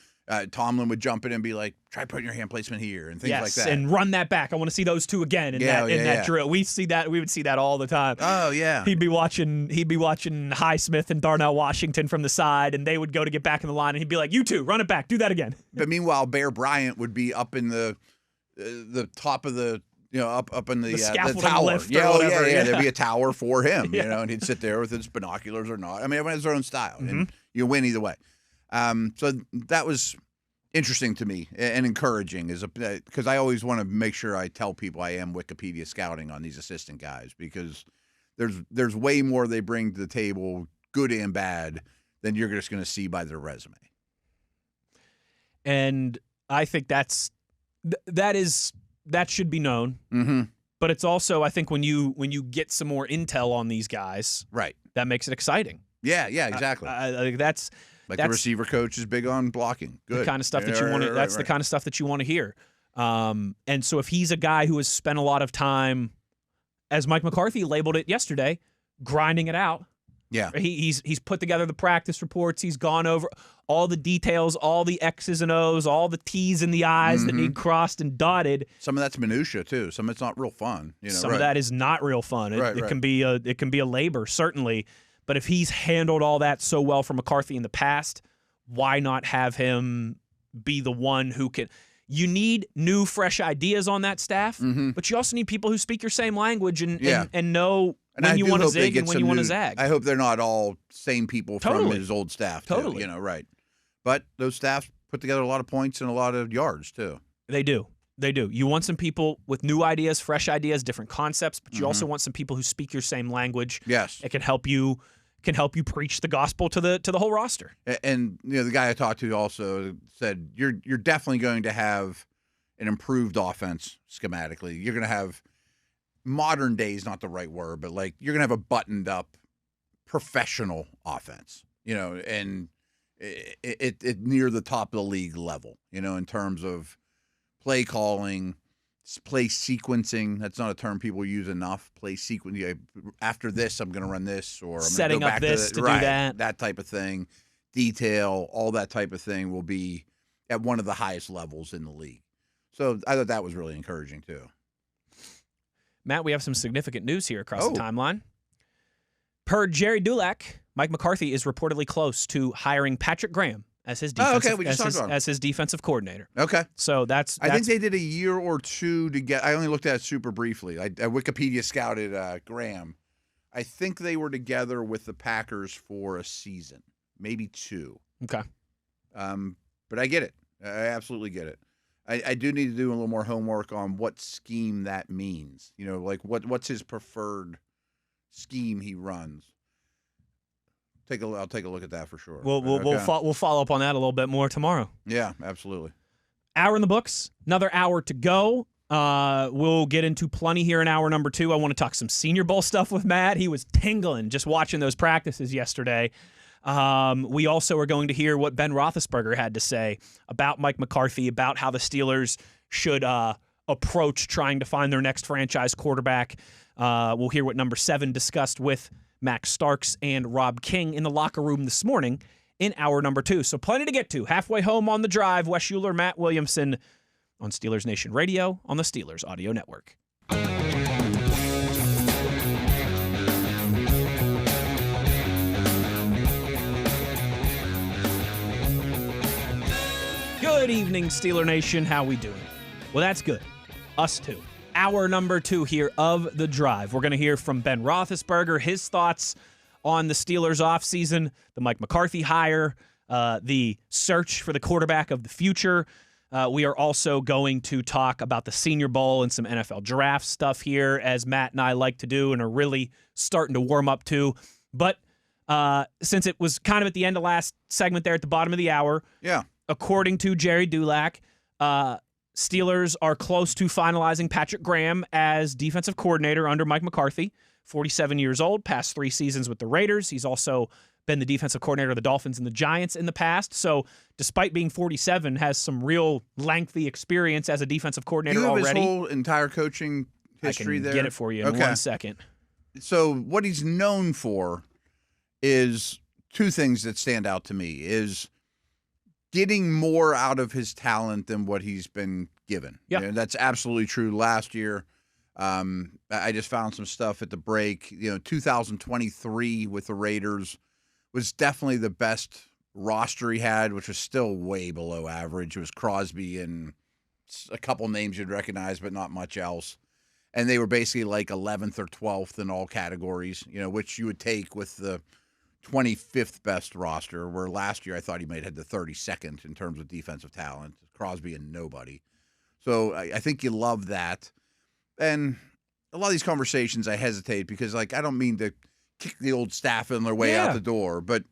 Tomlin would jump in and be like, try putting your hand placement here and things like that. And run that back. I want to see those two again in that drill. We would see that all the time. Oh yeah. He'd be watching Highsmith and Darnell Washington from the side, and they would go to get back in the line, and he'd be like, "You two, run it back, do that again." But meanwhile, Bear Bryant would be up in the top of the up in the scaffolding tower. lift or whatever. Yeah. There'd be a tower for him, you know, and he'd sit there with his binoculars or not. I mean, everyone has their own style, and you win either way. So that was interesting to me and encouraging, because I always want to make sure I tell people I am Wikipedia scouting on these assistant guys, because there's way more they bring to the table, good and bad, than you're just going to see by their resume. And I think that should be known. Mm-hmm. But it's also, I think, when you get some more intel on these guys, right, that makes it exciting. Yeah, exactly. That's the receiver coach is big on blocking. Good. The kind of stuff that you want to. That's the kind of stuff that you want to hear. And so if he's a guy who has spent a lot of time, as Mike McCarthy labeled it yesterday, grinding it out. Yeah, he's put together the practice reports. He's gone over all the details, all the X's and O's, all the T's and the I's that need crossed and dotted. Some of that's minutia too. Some of it's not real fun. Some of that is not real fun. It can be a labor, certainly. But if he's handled all that so well for McCarthy in the past, why not have him be the one who can? You need new, fresh ideas on that staff, but you also need people who speak your same language and know when you want to zig and when you want to zag. I hope they're not all same people from his old staff. Totally. Too, right. But those staffs put together a lot of points and a lot of yards too. They do. You want some people with new ideas, fresh ideas, different concepts, but you also want some people who speak your same language. Yes. It can help you preach the gospel to the whole roster. And the guy I talked to also said you're definitely going to have an improved offense schematically. You're going to have modern day is not the right word, but like you're going to have a buttoned up professional offense, and it near the top of the league level, in terms of play calling, play sequencing. That's not a term people use enough. Play sequence. After this, I'm going to run this, or I'm setting go back up this to do that. That type of thing. Detail, all that type of thing will be at one of the highest levels in the league. So I thought that was really encouraging too. Matt, we have some significant news here across the timeline. Per Jerry Dulac, Mike McCarthy is reportedly close to hiring Patrick Graham as his defensive coordinator. Okay. So that's I think they did a year or two to get. I only looked at it super briefly. I Wikipedia scouted Graham. I think they were together with the Packers for a season, maybe two. Okay. But I get it. I absolutely get it. I do need to do a little more homework on what scheme that means. Like what's his preferred scheme he runs. I'll take a look at that for sure. We'll follow up on that a little bit more tomorrow. Yeah, absolutely. Hour in the books. Another hour to go. We'll get into plenty here in hour number 2. I want to talk some Senior Bowl stuff with Matt. He was tingling just watching those practices yesterday. We also are going to hear what Ben Roethlisberger had to say about Mike McCarthy, about how the Steelers should approach trying to find their next franchise quarterback. We'll hear what number 7 discussed with Max Starks and Rob King in the locker room this morning in hour number 2. So plenty to get to. Halfway home on the drive, Wes Uhler, Matt Williamson on Steelers Nation Radio on the Steelers Audio Network. Good evening, Steeler Nation. How we doing? Well, that's good. Us too. Hour number 2 here of The Drive. We're going to hear from Ben Roethlisberger, his thoughts on the Steelers offseason, the Mike McCarthy hire, the search for the quarterback of the future. We are also going to talk about the Senior Bowl and some NFL draft stuff here, as Matt and I like to do and are really starting to warm up to. But since it was kind of at the end of last segment there at the bottom of the hour, according to Jerry Dulac, Steelers are close to finalizing Patrick Graham as defensive coordinator under Mike McCarthy, 47 years old, past 3 seasons with the Raiders. He's also been the defensive coordinator of the Dolphins and the Giants in the past. So despite being 47, has some real lengthy experience as a defensive coordinator already. Do you have his whole entire coaching history there? I can get it for you in 1 second. So what he's known for is 2 things that stand out to me, is getting more out of his talent than what he's been given. Yeah. And that's absolutely true. Last year, I just found some stuff at the break. 2023 with the Raiders was definitely the best roster he had, which was still way below average. It was Crosby and a couple names you'd recognize, but not much else. And they were basically like 11th or 12th in all categories, which you would take with the 25th best roster, where last year I thought he might have had the 32nd in terms of defensive talent, Crosby and nobody. So I think you love that. And a lot of these conversations I hesitate because, I don't mean to kick the old staff in their way out the door, but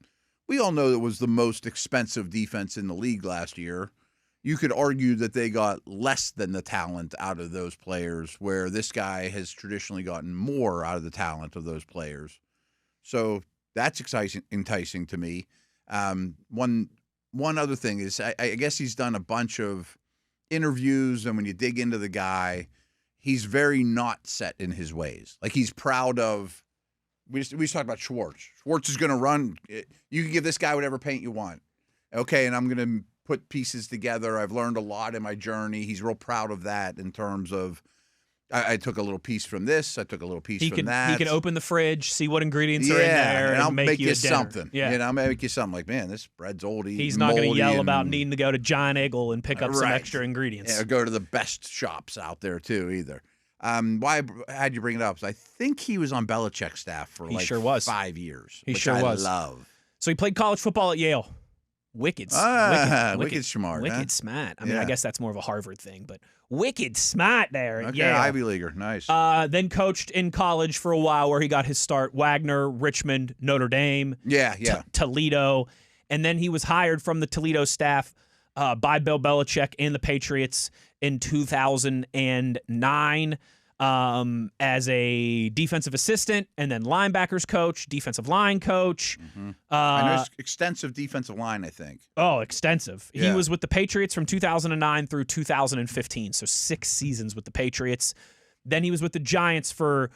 we all know it was the most expensive defense in the league last year. You could argue that they got less than the talent out of those players, where this guy has traditionally gotten more out of the talent of those players. So that's enticing to me. One other thing is I guess he's done a bunch of interviews, and when you dig into the guy, he's very not set in his ways. He's proud of – we just talked about Schwartz. Schwartz is going to run – you can give this guy whatever paint you want. Okay, and I'm going to put pieces together. I've learned a lot in my journey. He's real proud of that in terms of – I took a little piece from this. I took a little piece from that. He can open the fridge, see what ingredients are in there, and I'll make you something. Yeah, I'll make you something. Man, this bread's old. He's not going to yell about needing to go to Giant Eagle and pick up some extra ingredients. Yeah, go to the best shops out there too. Either. Why had you bring it up? So I think he was on Belichick's staff for sure was. 5 years. He which sure I was. love. So he played college football at Yale. Wicked smart. Wicked smart. I mean, I guess that's more of a Harvard thing, but wicked smart there at Yale. Ivy Leaguer. Nice. Then coached in college for a while where he got his start. Wagner, Richmond, Notre Dame. Toledo. And then he was hired from the Toledo staff by Bill Belichick and the Patriots in 2009. As a defensive assistant, and then linebackers coach, defensive line coach. I know extensive defensive line, I think. Oh, extensive. Yeah. He was with the Patriots from 2009 through 2015, so 6 seasons with the Patriots. Then he was with the Giants for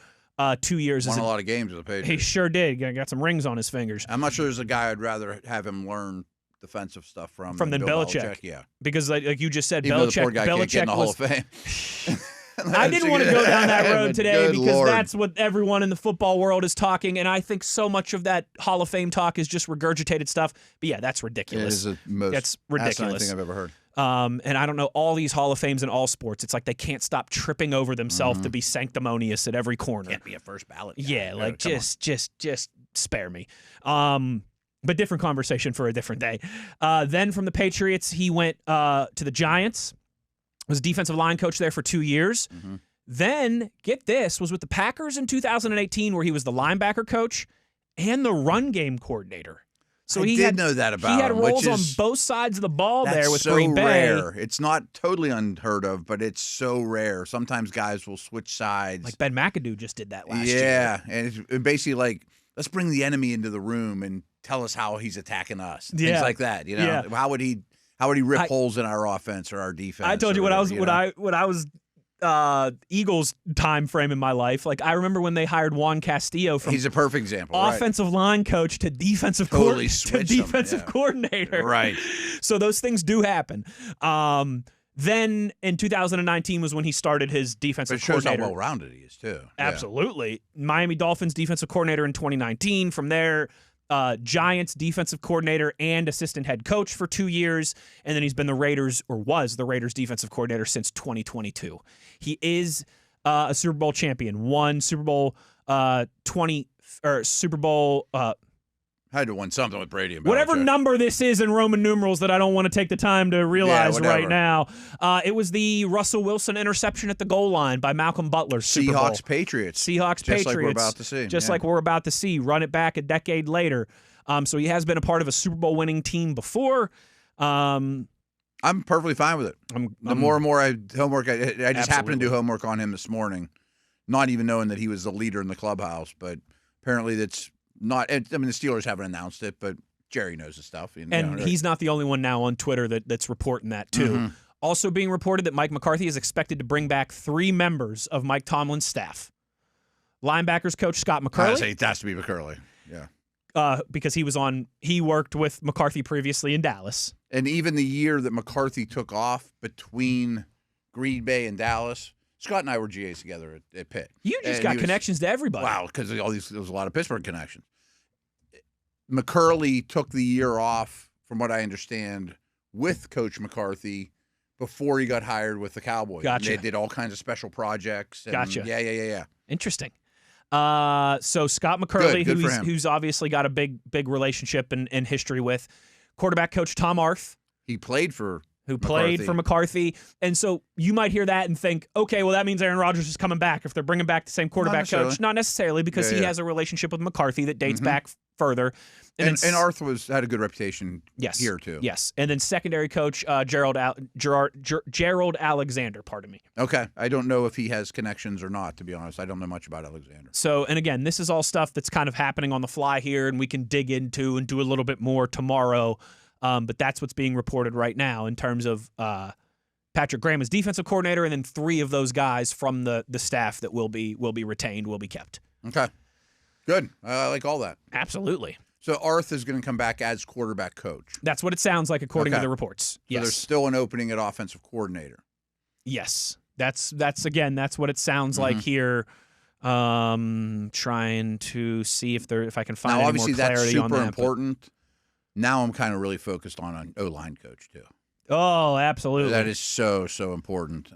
2 years. Won a lot of games with the Patriots. He sure did. Got some rings on his fingers. I'm not sure there's a guy I'd rather have him learn defensive stuff from than Belichick. Yeah. Because like you just said, Even Belichick, though the poor guy can't get in the Hall of Fame. I didn't want to go down that road today because Lord. that's what everyone in the football world is talking, and I think so much of that Hall of Fame talk is just regurgitated stuff. But yeah, that's ridiculous. It is the most that's ridiculous thing I've ever heard. And I don't know, all these Hall of Fames in all sports, it's like they can't stop tripping over themselves to be sanctimonious at every corner. Can't be a first ballot guy. Yeah, just spare me. But different conversation for a different day. Then from the Patriots, he went to the Giants. Was a defensive line coach there for 2 years. Then, get this, was with the Packers in 2018 where he was the linebacker coach and the run game coordinator. So I did know that about him. He had roles on both sides of the ball there with Green Bay. Rare. It's not totally unheard of, but it's so rare. Sometimes guys will switch sides. Like Ben McAdoo just did that last year. Yeah, and it's basically like, let's bring the enemy into the room and tell us how he's attacking us. Yeah. Things like that. How would he rip holes in our offense or our defense? I told you when I was Eagles time frame in my life. Like I remember when they hired Juan Castillo from he's a perfect example. Offensive line coach to defensive coordinator. Right. So those things do happen. Then in 2019 was when he started his defensive coordinator. It shows how well-rounded he is too. Absolutely. Yeah. Miami Dolphins defensive coordinator in 2019. From there, Giants defensive coordinator and assistant head coach for 2 years, and then he's been was the Raiders defensive coordinator since 2022. He is a Super Bowl champion, won Super Bowl Super Bowl. Had to win something with Brady and Whatever Belichick. number this is in Roman numerals that I don't want to take the time to realize right now. It was the Russell Wilson interception at the goal line by Malcolm Butler. Super Bowl. Seahawks Patriots. Just Patriots. like we're about to see. Like we're about to see. Run it back a decade later. So he has been a part of a Super Bowl winning team before. I'm perfectly fine with it. The more and more I just happened to do homework on him this morning, not even knowing that he was the leader in the clubhouse, but apparently that's not. I mean, the Steelers haven't announced it, but Jerry knows the stuff. And he's not the only one now on Twitter that's reporting that too. Mm-hmm. Also being reported that Mike McCarthy is expected to bring back 3 members of Mike Tomlin's staff. Linebackers coach Scott McCurley. It has to be McCurley. Yeah. Because he worked with McCarthy previously in Dallas. And even the year that McCarthy took off between Green Bay and Dallas, Scott and I were GAs together at Pitt. You just got connections to everybody. Wow, because there was a lot of Pittsburgh connections. McCurley took the year off, from what I understand, with Coach McCarthy before he got hired with the Cowboys. Gotcha. And they did all kinds of special projects. And Gotcha. Yeah. Interesting. So Scott McCurley, Good who's obviously got a big relationship and history with quarterback coach Tom Arth. He played for McCarthy. And so you might hear that and think, okay, well, that means Aaron Rodgers is coming back if they're bringing back the same quarterback coach. Not necessarily, because he has a relationship with McCarthy that dates back further. And Arth had a good reputation here, too. Yes. And then secondary coach Gerald Alexander, pardon me. Okay. I don't know if he has connections or not, to be honest. I don't know much about Alexander. So, and again, this is all stuff that's kind of happening on the fly here, and we can dig into and do a little bit more tomorrow. But that's what's being reported right now in terms of Patrick Graham as defensive coordinator, and then 3 of those guys from the staff that will be retained, will be kept. Okay. Good. I like all that. Absolutely. So Arth is going to come back as quarterback coach. That's what it sounds like according to the reports. Yes. So there's still an opening at offensive coordinator. Yes. That's what it sounds like here. Trying to see if I can find any more clarity on that. Now, obviously, that's super important. Now I'm kind of really focused on an O-line coach, too. Oh, absolutely. That is so important.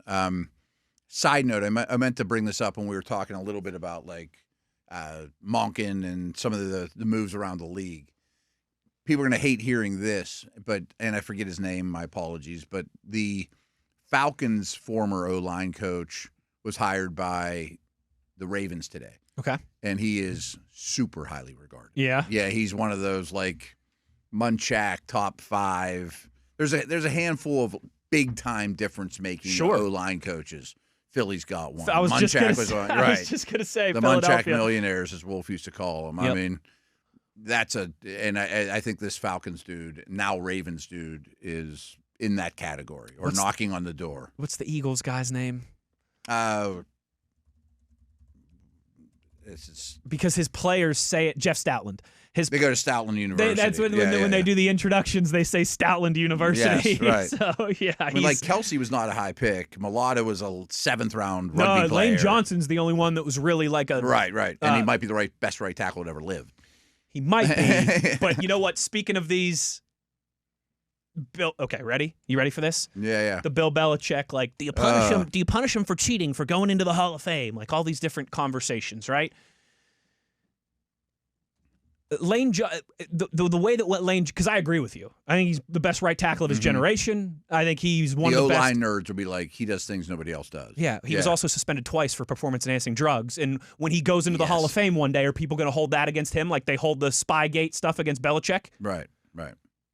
Side note, I meant to bring this up when we were talking a little bit about, Monken and some of the moves around the league. People are going to hate hearing this, and I forget his name, my apologies, but the Falcons' former O-line coach was hired by the Ravens today. Okay. And he is super highly regarded. Yeah? Yeah, he's one of those, Munchak top 5. There's a handful of big-time difference-making O-line coaches. Philly's got one. I was just going to say the Munchak millionaires, as Wolf used to call them. Yep. I mean, and I think this Falcons dude, now Ravens dude, is in that category or knocking on the door. What's the Eagles guy's name? Because his players say it. Jeff Stoutland. They go to Stoutland University. That's when they do the introductions, they say Stoutland University. Yes, right. So, yeah. I mean, Kelsey was not a high pick. Mulata was a 7th-round rugby player. Lane Johnson's the only one that was really like a... Right. And he might be the best right tackle that ever lived. He might be. But you know what? Speaking of these... Okay, ready? You ready for this? Yeah. The Bill Belichick, do you punish him? Do you punish him for cheating, for going into the Hall of Fame? All these different conversations, right? Lane, the way that Lane, because I agree with you. I think he's the best right tackle of his generation. I think he's one of the best. The O-line nerds would be like, he does things nobody else does. Yeah, he was also suspended twice for performance-enhancing drugs. And when he goes into the Hall of Fame one day, are people going to hold that against him like they hold the Spygate stuff against Belichick? Right.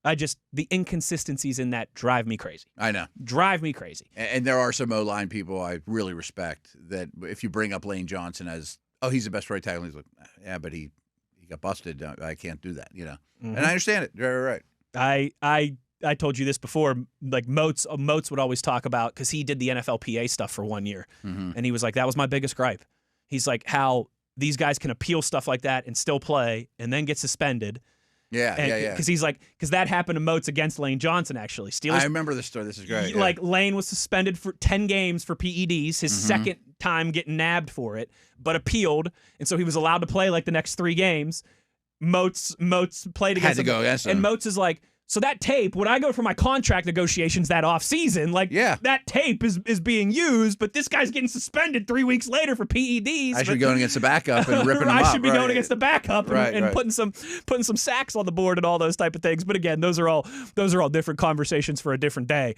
The inconsistencies in that drive me crazy. I know. Drive me crazy. And there are some O-line people I really respect that if you bring up Lane Johnson as, he's the best right tackle, he's like, yeah, but he got busted. I can't do that, Mm-hmm. And I understand it. You're right. I told you this before. Moats would always talk about, because he did the NFLPA stuff for 1 year, and he was like, that was my biggest gripe. He's like, how these guys can appeal stuff like that and still play and then get suspended. Yeah. Because he's like, because that happened to Moats against Lane Johnson, actually. Steelers, I remember this story. This is great. Lane was suspended for 10 games for PEDs, his second time getting nabbed for it, but appealed, and so he was allowed to play the next 3 games. Moats played against Had to go against him. And Moats is like, so that tape, when I go for my contract negotiations that offseason, like that tape is being used, but this guy's getting suspended 3 weeks later for PEDs. I should be going against the backup and ripping him up. I should be going against the backup and putting some sacks on the board and all those type of things. But again, those are all different conversations for a different day.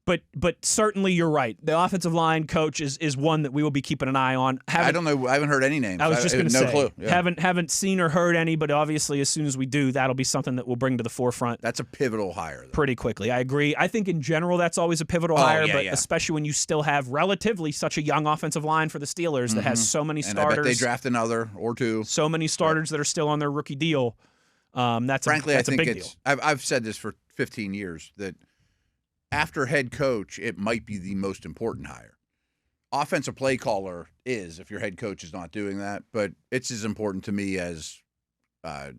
But certainly you're right. The offensive line coach is one that we will be keeping an eye on. I don't know. I haven't heard any names. I was just going to say. No clue. Yeah. Haven't seen or heard any, but obviously as soon as we do, that'll be something that we'll bring to the forefront. That's a pivotal hire, though. Pretty quickly. I agree. I think in general that's always a pivotal hire, but especially when you still have relatively such a young offensive line for the Steelers that has so many starters. And I bet they draft another or two. So many starters that are still on their rookie deal. Frankly, I think a big deal. I've said this for 15 years that after head coach, it might be the most important hire. Offensive play caller is, if your head coach is not doing that, but it's as important to me as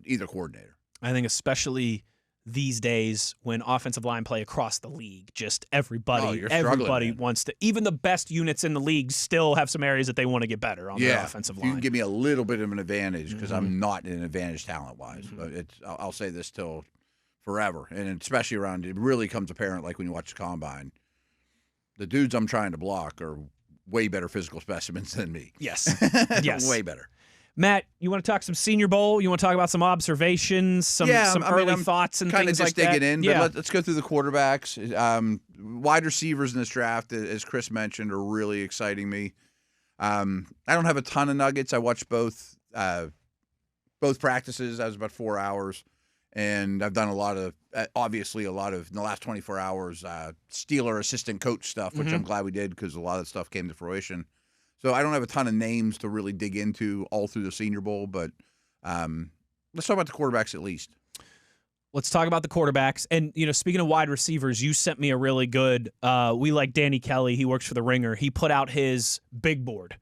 either coordinator. I think especially these days when offensive line play across the league, just everybody wants to, even the best units in the league still have some areas that they want to get better on their offensive line. You can give me a little bit of an advantage because I'm not in an advantage talent-wise. But I'll say this till forever, and especially around, it really comes apparent like when you watch the combine. The dudes I'm trying to block are way better physical specimens than me. Yes. Yes. Way better. Matt, you want to talk some Senior Bowl? You want to talk about some observations, some early thoughts and things like that? Kind of just digging in, but let's go through the quarterbacks. Wide receivers in this draft, as Chris mentioned, are really exciting me. I don't have a ton of nuggets. I watched both practices. That was about 4 hours. And I've done a lot of in the last 24 hours, Steeler assistant coach stuff, which I'm glad we did because a lot of stuff came to fruition. So I don't have a ton of names to really dig into all through the Senior Bowl, but let's talk about the quarterbacks at least. Let's talk about the quarterbacks. And, speaking of wide receivers, you sent me a really good, we like Danny Kelly. He works for The Ringer. He put out his big board.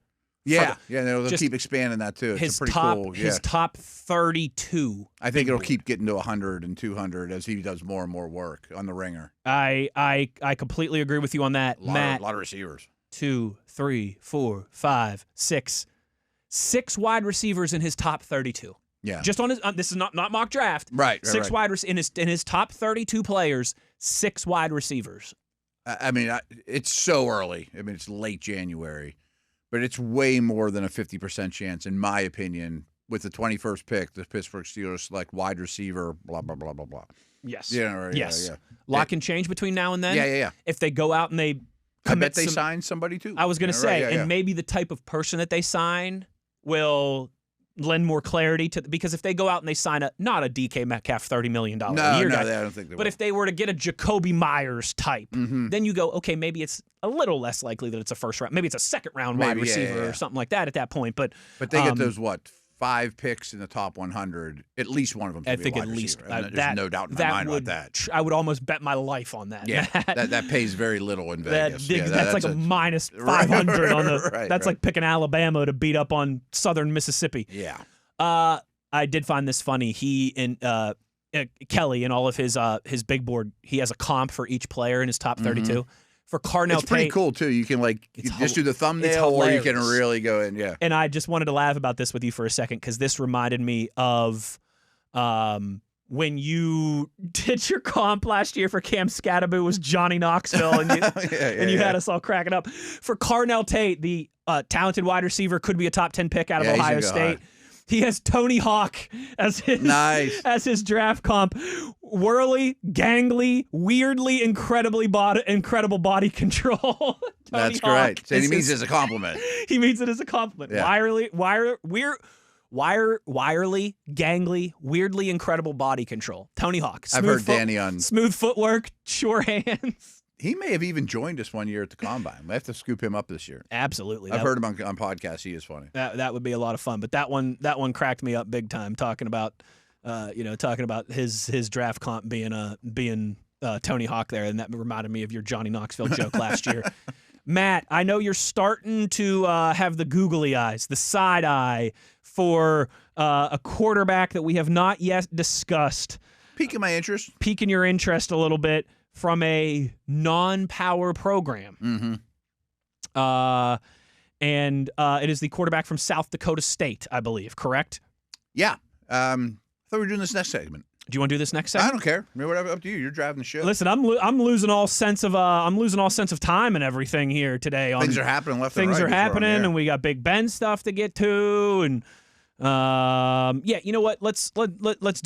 Yeah, they'll keep expanding that too. It's pretty cool. Yeah. His top 32. I think it'll keep getting to 100 and 200 as he does more and more work on The Ringer. I completely agree with you on that, Matt. A lot of receivers. 2, 3, 4, 5, 6. 6 wide receivers in his top 32. Yeah. Just on his this is not mock draft. Right. 6 wide in his top 32 players, 6 wide receivers. I mean, it's so early. I mean, it's late January. But it's way more than a 50% chance, in my opinion, with the 21st pick, the Pittsburgh Steelers select wide receiver, blah, blah, blah, blah, blah. Yes. Yes. A lot can change between now and then. Yeah. If they go out and they I bet they sign somebody, too. I was going to say, maybe the type of person that they sign will lend more clarity to, because if they go out and they sign not a DK Metcalf $30 million a year guy, I don't think they will. But if they were to get a Jacoby Myers type, then you go, okay, maybe it's a little less likely that it's a first round, maybe it's a second round wide receiver or something like that at that point. But they get those 5 picks in the top 100. At least one of them. I think at least there's no doubt in my mind about that. I would almost bet my life on that. Yeah, that pays very little in Vegas. That's like a minus 500 on the. That's like picking Alabama to beat up on Southern Mississippi. Yeah. I did find this funny. He and Kelly in all of his big board, he has a comp for each player in his top 32. For Carnell Tate, it's pretty cool too. You can just do the thumbnail, or you can really go in. Yeah. And I just wanted to laugh about this with you for a second because this reminded me of when you did your comp last year for Cam Scatterby was Johnny Knoxville, and you had us all cracking up. For Carnell Tate, the talented wide receiver, could be a top 10 pick out of Ohio State. He has Tony Hawk as his draft comp. Whirly, gangly, weirdly incredible body control. That's great. So he means it as a compliment. He means it as a compliment. Yeah. Wirely, gangly, weirdly incredible body control. Tony Hawk. I've heard Danny on smooth footwork, sure hands. He may have even joined us one year at the Combine. We have to scoop him up this year. Absolutely. I've heard him on podcasts. He is funny. That would be a lot of fun. But that one cracked me up big time, talking about his draft comp being Tony Hawk there, and that reminded me of your Johnny Knoxville joke last year. Matt, I know you're starting to have the googly eyes, the side eye for a quarterback that we have not yet discussed. Piquing my interest. Piquing your interest a little bit. From a non-power program. And it is the quarterback from South Dakota State, I believe, correct? Yeah. I thought we were doing this next segment. Do you want to do this next I segment? don't care. I mean, whatever, up to you. You're driving the show. Listen, I'm losing all sense of time and everything here today. Things are happening left and right. Things are happening, and we got Big Ben stuff to get to, and yeah, you know what? Let's do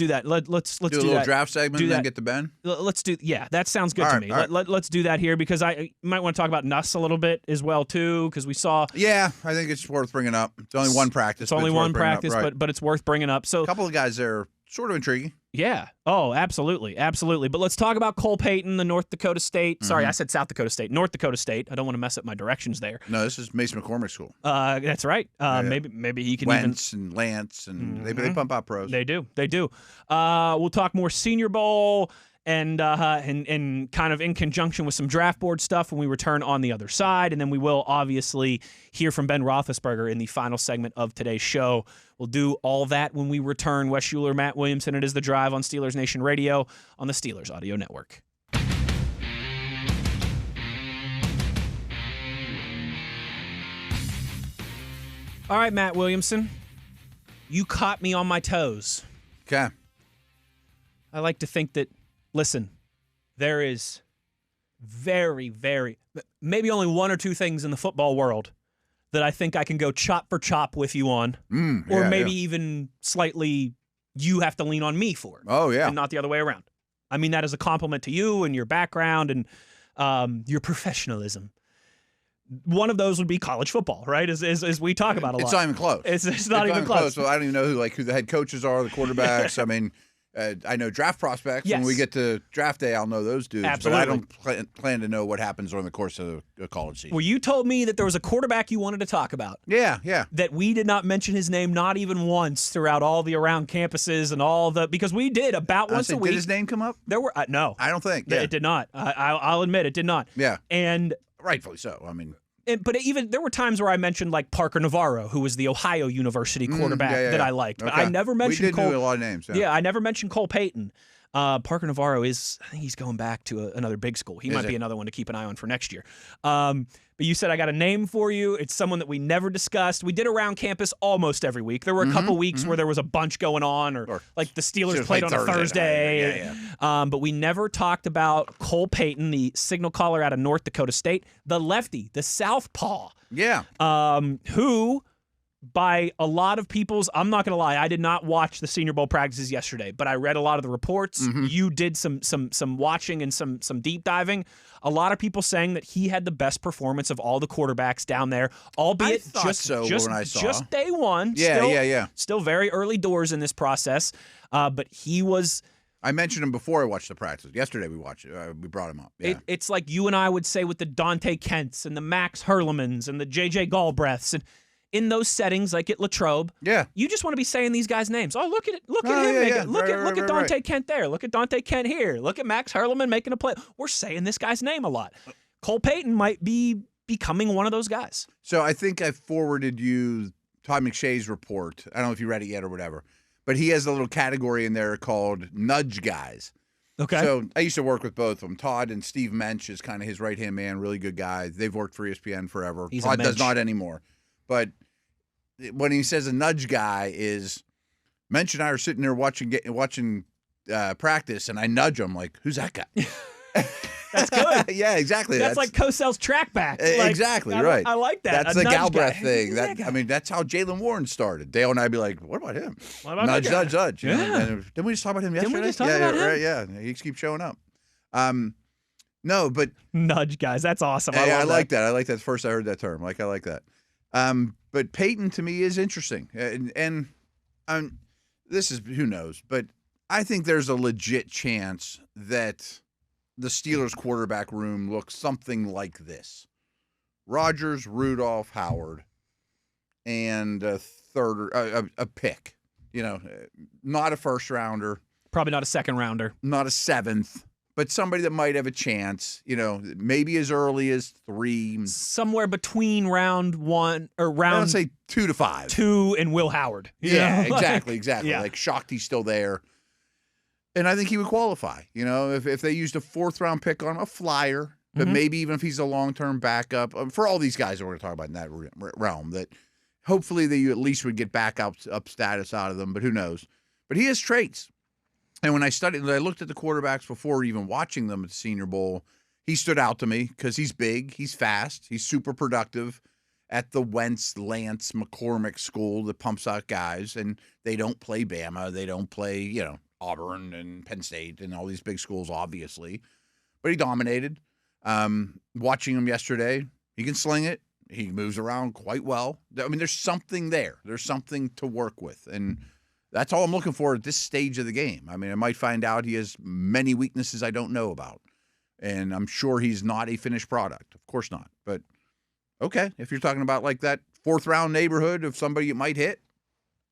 that. Let's do a little that. draft segment and then get to Ben. Let's do. Yeah, that sounds good to me. Let's do that here because you might want to talk about Nuss a little bit as well too because we saw. Yeah, I think it's worth bringing up. It's only one practice. It's only one practice, but it's worth bringing up. So a couple of guys there are sort of intriguing. Yeah. Oh, absolutely. But let's talk about Cole Payton, the North Dakota State. Sorry, I said South Dakota State. North Dakota State. I don't want to mess up my directions there. No, this is Mason McCormick School. That's right. Yeah. Maybe he can Wentz and Lance, and they pump out pros. They do. We'll talk more Senior Bowl and kind of in conjunction with some draft board stuff when we return on the other side. And then we will obviously hear from Ben Roethlisberger in the final segment of today's show. We'll do all that when we return. Wes Uhler, Matt Williamson. It is The Drive on Steelers Nation Radio on the Steelers Audio Network. All right, Matt Williamson. You caught me on my toes. Okay. I like to think that, listen, there is maybe only one or two things in the football world that I think I can go chop for chop with you on, or maybe even slightly you have to lean on me for. Oh, yeah. And not the other way around. I mean that as a compliment to you and your background and your professionalism. One of those would be college football, right? As we talk about a lot. It's not even close. It's not even close. So I don't even know who the head coaches are, the quarterbacks. I mean, I know draft prospects. Yes. When we get to draft day, I'll know those dudes. Absolutely. But I don't plan to know what happens during the course of a college season. Well, you told me that there was a quarterback you wanted to talk about. Yeah. That we did not mention his name not even once throughout all the around campuses and because we did about once a week. Did his name come up? There were no. I don't think. Yeah. It did not. I'll admit it did not. Yeah. And rightfully so. I mean. But even there were times where I mentioned like Parker Navarro, who was the Ohio University quarterback that I liked. But I never mentioned we did Cole. know a lot of names. Yeah, I never mentioned Cole Payton. Parker Navarro I think he's going back to another big school. He might be another one to keep an eye on for next year. But you said I got a name for you. It's someone that we never discussed. We did around campus almost every week. There were a couple weeks where there was a bunch going on, or like the Steelers played on a Thursday. But we never talked about Cole Payton, the signal caller out of North Dakota State, the lefty, the southpaw. Yeah. Who, by a lot of people's, I'm not going to lie, I did not watch the Senior Bowl practices yesterday, but I read a lot of the reports. You did some watching and some deep diving. A lot of people saying that he had the best performance of all the quarterbacks down there, albeit just day one. Still very early doors in this process. But he was. I mentioned him before I watched the practice. Yesterday we watched it. We brought him up. Yeah. It's like you and I would say with the Dante Kents and the Max Hurlemans and the J.J. Galbraiths and in those settings like at Latrobe, you just want to be saying these guys' names. Oh, look at him. Look at Dante Kent there. Look at Dante Kent here. Look at Max Hurleman making a play. We're saying this guy's name a lot. Cole Payton might be becoming one of those guys. So I think I forwarded you Todd McShay's report. I don't know if you read it yet or whatever. But he has a little category in there called nudge guys. Okay. So I used to work with both of them. Todd and Steve Mensch is kind of his right-hand man, really good guy. They've worked for ESPN forever. Todd does not anymore. But when he says a nudge guy is, Mensch and I are sitting there watching practice, and I nudge him like, who's that guy? That's good. Yeah, exactly. That's like Cosell's track back. Exactly, right. I like that. That's the Galbraith thing. That's how Jalen Warren started. Dale and I'd be like, what about him? What about nudge. Yeah. And didn't we just talk about him yesterday? Didn't we just talk about him? Right, yeah. He keeps showing up. No, but nudge guys. That's awesome. I like that. I like that. First I heard that term. I like that. But Payton to me is interesting. And this is, who knows, but I think there's a legit chance that the Steelers quarterback room looks something like this: Rodgers, Rudolph, Howard, and a pick. Not a first rounder, probably not a second rounder, not a seventh, but somebody that might have a chance. Maybe as early as 3, somewhere between round 1 or round. I would say 2 to 5. 2 and Will Howard. Yeah, exactly. Yeah. Like Shakti's still there. And I think he would qualify, if they used a 4th-round pick on him, a flyer, but maybe even if he's a long-term backup, for all these guys that we're going to talk about in that realm, that hopefully you at least would get back up status out of them, but who knows. But he has traits. And when I looked at the quarterbacks before even watching them at the Senior Bowl, he stood out to me because he's big, he's fast, he's super productive at the Wentz, Lance, McCormick school that pumps out guys, and they don't play Bama, they don't play, Auburn and Penn State and all these big schools, obviously. But he dominated. Watching him yesterday, he can sling it. He moves around quite well. I mean, there's something there. There's something to work with, and that's all I'm looking for at this stage of the game. I mean, I might find out he has many weaknesses I don't know about. And I'm sure he's not a finished product. Of course not. But, okay, if you're talking about like that fourth-round neighborhood of somebody you might hit,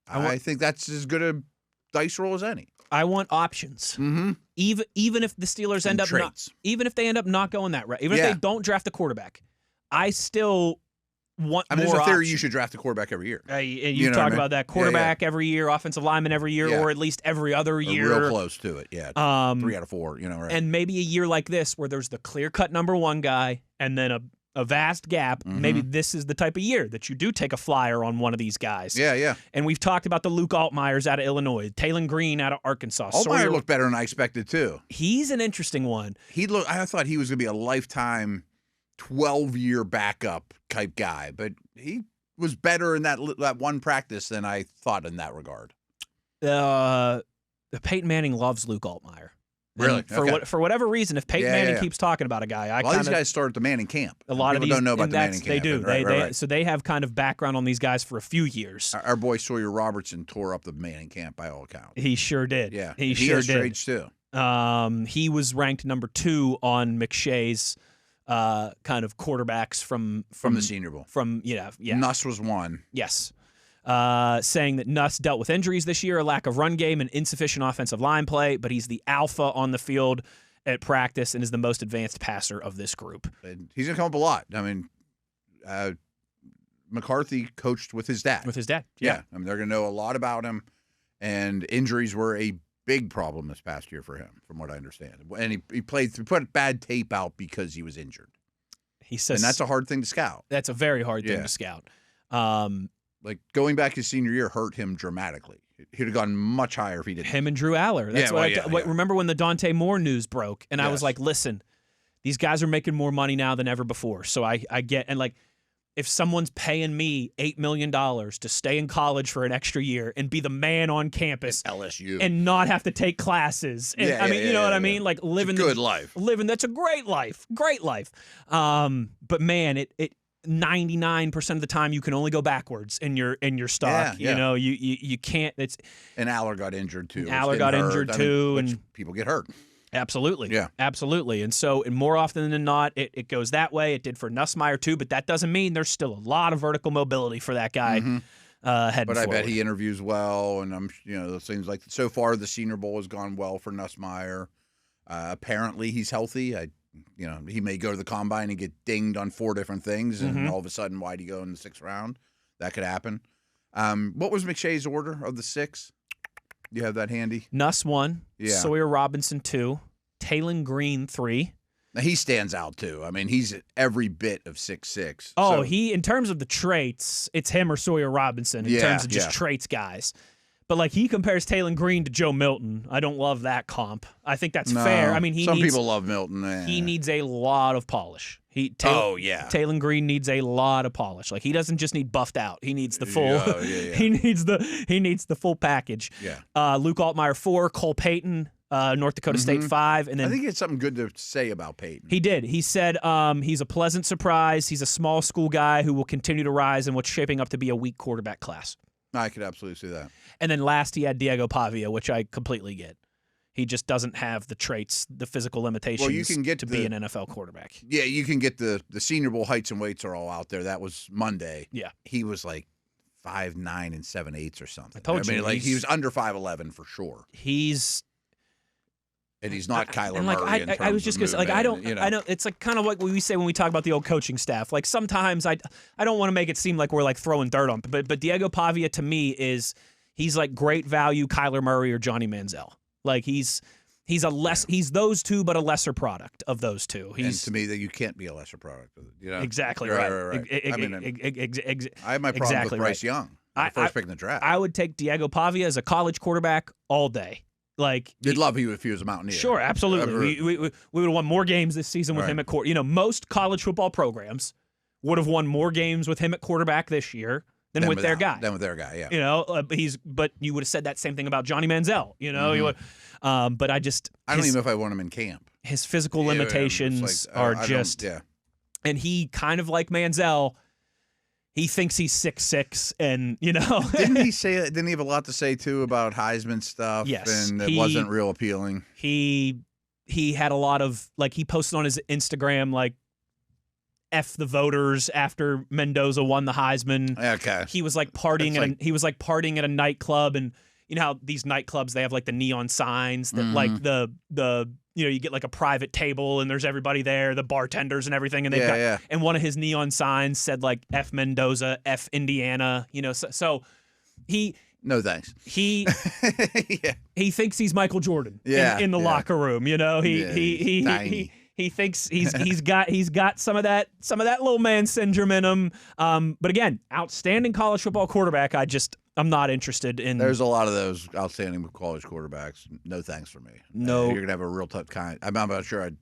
I think that's as good a dice roll as any. I want options. Mm-hmm. Even if the Steelers end up not going that route, even if they don't draft a quarterback, I still want more there's a theory options. You should draft a quarterback every year. You talk about that quarterback every year, offensive lineman every year, or at least every other year. Real close to it, 3 out of 4, right. And maybe a year like this where there's the clear-cut number one guy and then a vast gap, maybe this is the type of year that you do take a flyer on one of these guys. Yeah. And we've talked about the Luke Altmyers out of Illinois, Taylon Green out of Arkansas. Altmyer looked better than I expected, too. He's an interesting one. I thought he was going to be a lifetime 12-year backup type guy, but he was better in that one practice than I thought in that regard. Peyton Manning loves Luke Altmyer. Really? For whatever reason, if Peyton Manning keeps talking about a guy, these guys start at the Manning camp. A lot of people these don't know about the Manning camp. They do. Right. So they have kind of background on these guys for a few years. Our boy Sawyer Robertson tore up the Manning camp by all accounts. He sure did. Yeah, he sure has did. traits too. He was ranked number 2 on McShay's kind of quarterbacks from the Senior Bowl. Nuss was 1. Yes. Saying that Nuss dealt with injuries this year, a lack of run game, and insufficient offensive line play, but he's the alpha on the field at practice and is the most advanced passer of this group. And he's going to come up a lot. I mean, McCarthy coached with his dad. Yeah. I mean, they're going to know a lot about him, and injuries were a big problem this past year for him, from what I understand. And he put bad tape out because he was injured. He says, and that's a hard thing to scout. That's a very hard thing to scout. Like going back his senior year hurt him dramatically. He'd have gone much higher if he didn't. Him and Drew Aller. That's remember when the Dante Moore news broke, and I was like, listen, these guys are making more money now than ever before. So I get, and like, if someone's paying me $8 million to stay in college for an extra year and be the man on campus, LSU, and not have to take classes, and you know what I mean? Like living it's a good life. That's a great life. But man, it 99% of the time you can only go backwards in your stock. Yeah. You can't. And Aller got injured too. And people get hurt. Absolutely. Yeah. Absolutely. And so, and more often than not, it goes that way. It did for Nussmeier too, but that doesn't mean there's still a lot of vertical mobility for that guy. Heading But I forward. bet he interviews well, and those things like so far the Senior Bowl has gone well for Nussmeier. Apparently he's healthy. He may go to the combine and get dinged on 4 different things, and all of a sudden, why'd he go in the 6th round? That could happen. What was McShay's order of the 6? You have that handy? Nuss 1, Sawyer Robinson 2, Taylon Green 3. Now he stands out too. I mean, he's every bit of 6'6". Oh, in terms of the traits, it's him or Sawyer Robinson in terms of just traits guys. But like he compares Taylon Green to Joe Milton. I don't love that comp. I think that's fair. I mean, people love Milton. He needs a lot of polish. Taylon Green needs a lot of polish. Like he doesn't just need buffed out. He needs the full. He needs the full package. Yeah. Luke Altmyer 4, Cole Payton, North Dakota State 5, and then I think he had something good to say about Payton. He did. He said he's a pleasant surprise. He's a small school guy who will continue to rise in what's shaping up to be a weak quarterback class. I could absolutely see that. And then last, he had Diego Pavia, which I completely get. He just doesn't have the traits, the physical limitations to be an NFL quarterback. Yeah, you can get the Senior Bowl heights and weights are all out there. That was Monday. Yeah. He was like 5'9" and 7/8 or something. I told you. Like he was under 5'11" for sure. And he's not Kyler Murray. I was just going to say, like, I know it's like kind of like what we say when we talk about the old coaching staff. Like sometimes I don't want to make it seem like we're like throwing dirt on, but Diego Pavia to me he's like great value Kyler Murray or Johnny Manziel. Like he's those two, but a lesser product of those two. And to me, that you can't be a lesser product. Exactly right. I have my problem with Bryce Young. First pick in the draft. I would take Diego Pavia as a college quarterback all day. Like, you'd love if he was a Mountaineer. Sure, absolutely. We would have won more games this season with him at quarterback. You know, most college football programs would have won more games with him at quarterback this year than with their guy. Yeah. You know, but you would have said that same thing about Johnny Manziel. You know, you would. But I don't even know if I want him in camp. His physical limitations are just. Yeah. And he kind of like Manziel. He thinks he's 6'6", and you know. Didn't he have a lot to say too about Heisman stuff? Yes, and it wasn't real appealing. He had a lot of, like, he posted on his Instagram like, F the voters after Mendoza won the Heisman. Okay. He was like partying at a nightclub, and you know how these nightclubs, they have like the neon signs that like the you know, you get like a private table and there's everybody there, the bartenders and everything, and they've and one of his neon signs said like F Mendoza, F Indiana, you know, so he no thanks. He he thinks he's Michael Jordan in the locker room, you know. He thinks he's got some of that little man syndrome in him. But again, outstanding college football quarterback. I'm not interested in. There's a lot of those outstanding college quarterbacks. No thanks for me. No, you're gonna have a real tough kind. I'm not sure I'd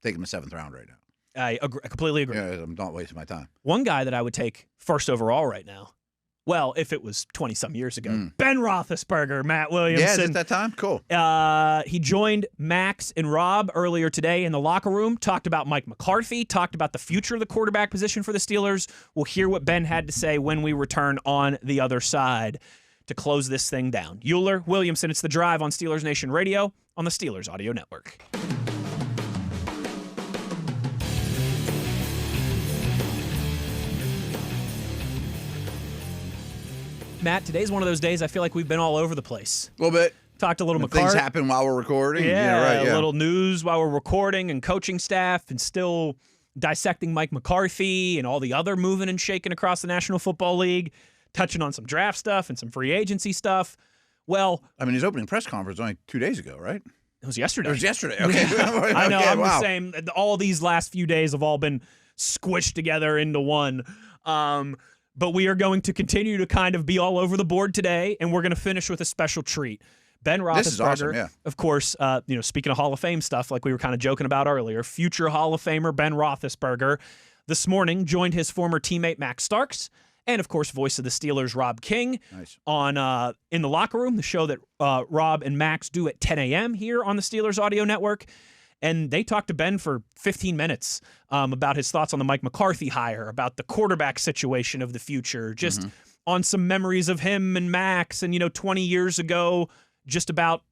take him in the 7th round right now. I completely agree. Yeah, I'm not wasting my time. One guy that I would take first overall right now. Well, if it was 20-some years ago. Ben Roethlisberger, Matt Williamson. Yeah, is it that time? Cool. He joined Max and Rob earlier today in the locker room, talked about Mike McCarthy, talked about the future of the quarterback position for the Steelers. We'll hear what Ben had to say when we return on the other side to close this thing down. Uhler, Williamson, it's The Drive on Steelers Nation Radio on the Steelers Audio Network. Matt, today's one of those days I feel like we've been all over the place. A little bit. Talked a little McCarthy. Things happen while we're recording. Yeah, a little news while we're recording, and coaching staff, and still dissecting Mike McCarthy and all the other moving and shaking across the National Football League, touching on some draft stuff and some free agency stuff. Well, I mean, his opening press conference was only 2 days ago, right? It was yesterday. Okay. I know. I'm just saying, all these last few days have all been squished together into one. But we are going to continue to kind of be all over the board today, and we're going to finish with a special treat. Ben Roethlisberger, this is awesome, yeah. Of course, you know, speaking of Hall of Fame stuff, like we were kind of joking about earlier, future Hall of Famer Ben Roethlisberger this morning joined his former teammate Max Starks and, of course, voice of the Steelers, Rob King, on In the Locker Room, the show that Rob and Max do at 10 a.m. here on the Steelers Audio Network. And they talked to Ben for 15 minutes about his thoughts on the Mike McCarthy hire, about the quarterback situation of the future, just on some memories of him and Max. And, you know, 20 years ago, just about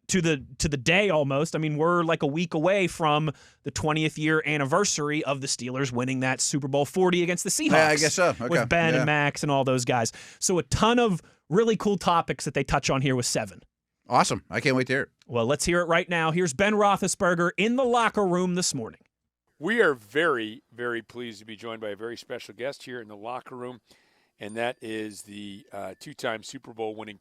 to the day almost. I mean, we're like a week away from the 20th year anniversary of the Steelers winning that Super Bowl 40 against the Seahawks. Yeah, I guess so. Okay. With Ben and Max and all those guys. So a ton of really cool topics that they touch on here with 7. Awesome. I can't wait to hear it. Well, let's hear it right now. Here's Ben Roethlisberger in the locker room this morning. We are very, very pleased to be joined by a very special guest here in the locker room, and that is the 2-time Super Bowl winning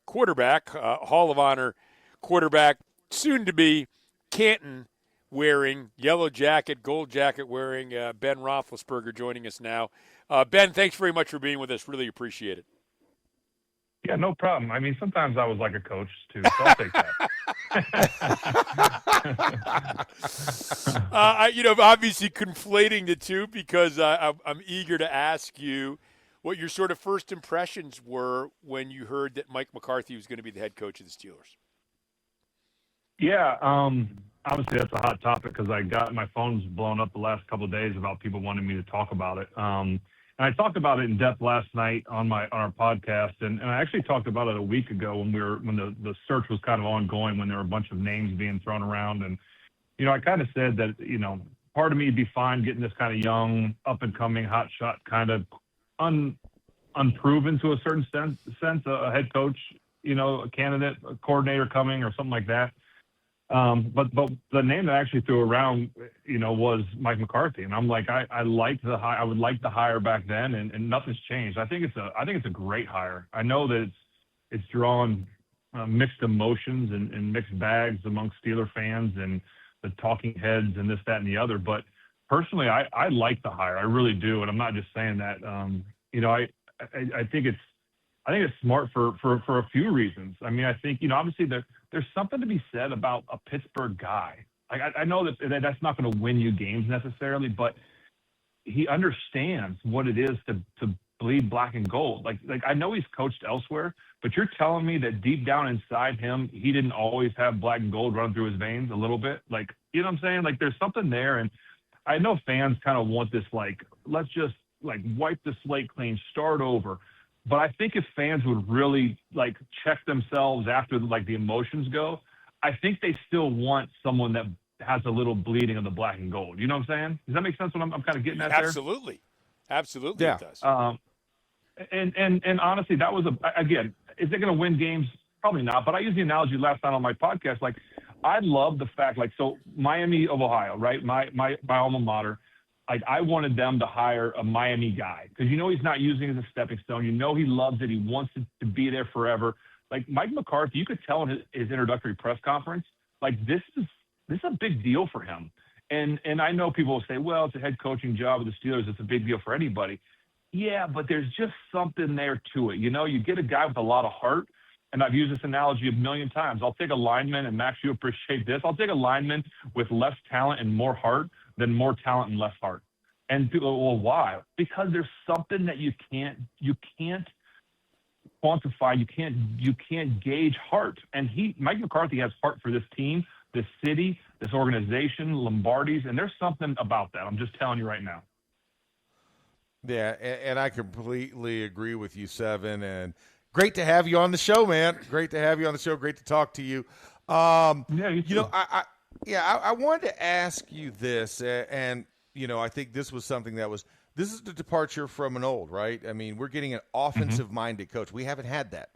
quarterback, Hall of Honor quarterback, soon to be Canton wearing, yellow jacket, gold jacket wearing Ben Roethlisberger joining us now. Ben, thanks very much for being with us. Really appreciate it. Yeah, no problem. I mean, sometimes I was like a coach, too, so I'll take that. You know, obviously conflating the two because I'm eager to ask you what your sort of first impressions were when you heard that Mike McCarthy was going to be the head coach of the Steelers. Yeah, obviously that's a hot topic because my phone's blown up the last couple of days about people wanting me to talk about it. And I talked about it in depth last night on our podcast, and I actually talked about it a week ago when the search was kind of ongoing, when there were a bunch of names being thrown around. And, you know, I kind of said that, you know, part of me would be fine getting this kind of young, up-and-coming, hotshot kind of unproven to a certain sense, a head coach, you know, a candidate, a coordinator coming or something like that. But the name that I actually threw around, you know, was Mike McCarthy, and I'm like, I liked the hire. I would like the hire back then, and nothing's changed. I think it's a great hire. I know that it's drawn mixed emotions and mixed bags amongst Steeler fans and the talking heads and this, that, and the other. But personally, I like the hire. I really do, and I'm not just saying that. I think it's smart for a few reasons. I mean, I think, obviously there's something to be said about a Pittsburgh guy. Like, I know that's not going to win you games necessarily, but he understands what it is to bleed black and gold. Like I know he's coached elsewhere, but you're telling me that deep down inside him, he didn't always have black and gold running through his veins a little bit. Like, you know what I'm saying? Like, there's something there. And I know fans kind of want this, like, let's just like wipe the slate clean, start over. But I think if fans would really like check themselves after like the emotions go, I think they still want someone that has a little bleeding of the black and gold. You know what I'm saying? Does that make sense what I'm kind of getting at there? Absolutely. Absolutely, Yeah. it does. And honestly, that was again, is it going to win games? Probably not. But I used the analogy last night on my podcast. Like, I love the fact, like, so Miami of Ohio, right? My alma mater. Like, I wanted them to hire a Miami guy because he's not using it as a stepping stone. He loves it. He wants it to be there forever. Like Mike McCarthy, you could tell in his introductory press conference, like this is a big deal for him. And I know people will say, well, it's a head coaching job with the Steelers. It's a big deal for anybody. Yeah, but there's just something there to it. You get a guy with a lot of heart, and I've used this analogy a million times. I'll take a lineman, and Max, you appreciate this. I'll take a lineman with less talent and more heart than more talent and less heart. And people go, well, why? Because there's something that you can't quantify. You can't gauge heart. And Mike McCarthy has heart for this team, this city, this organization, Lombardi's, and there's something about that. I'm just telling you right now. Yeah, and I completely agree with you, Seven. And great to have you on the show, man. Great to have you on the show. Great to talk to you. You too. I wanted to ask you this, and I think this was something this is the departure from an old, right? I mean, we're getting an offensive-minded coach. We haven't had that,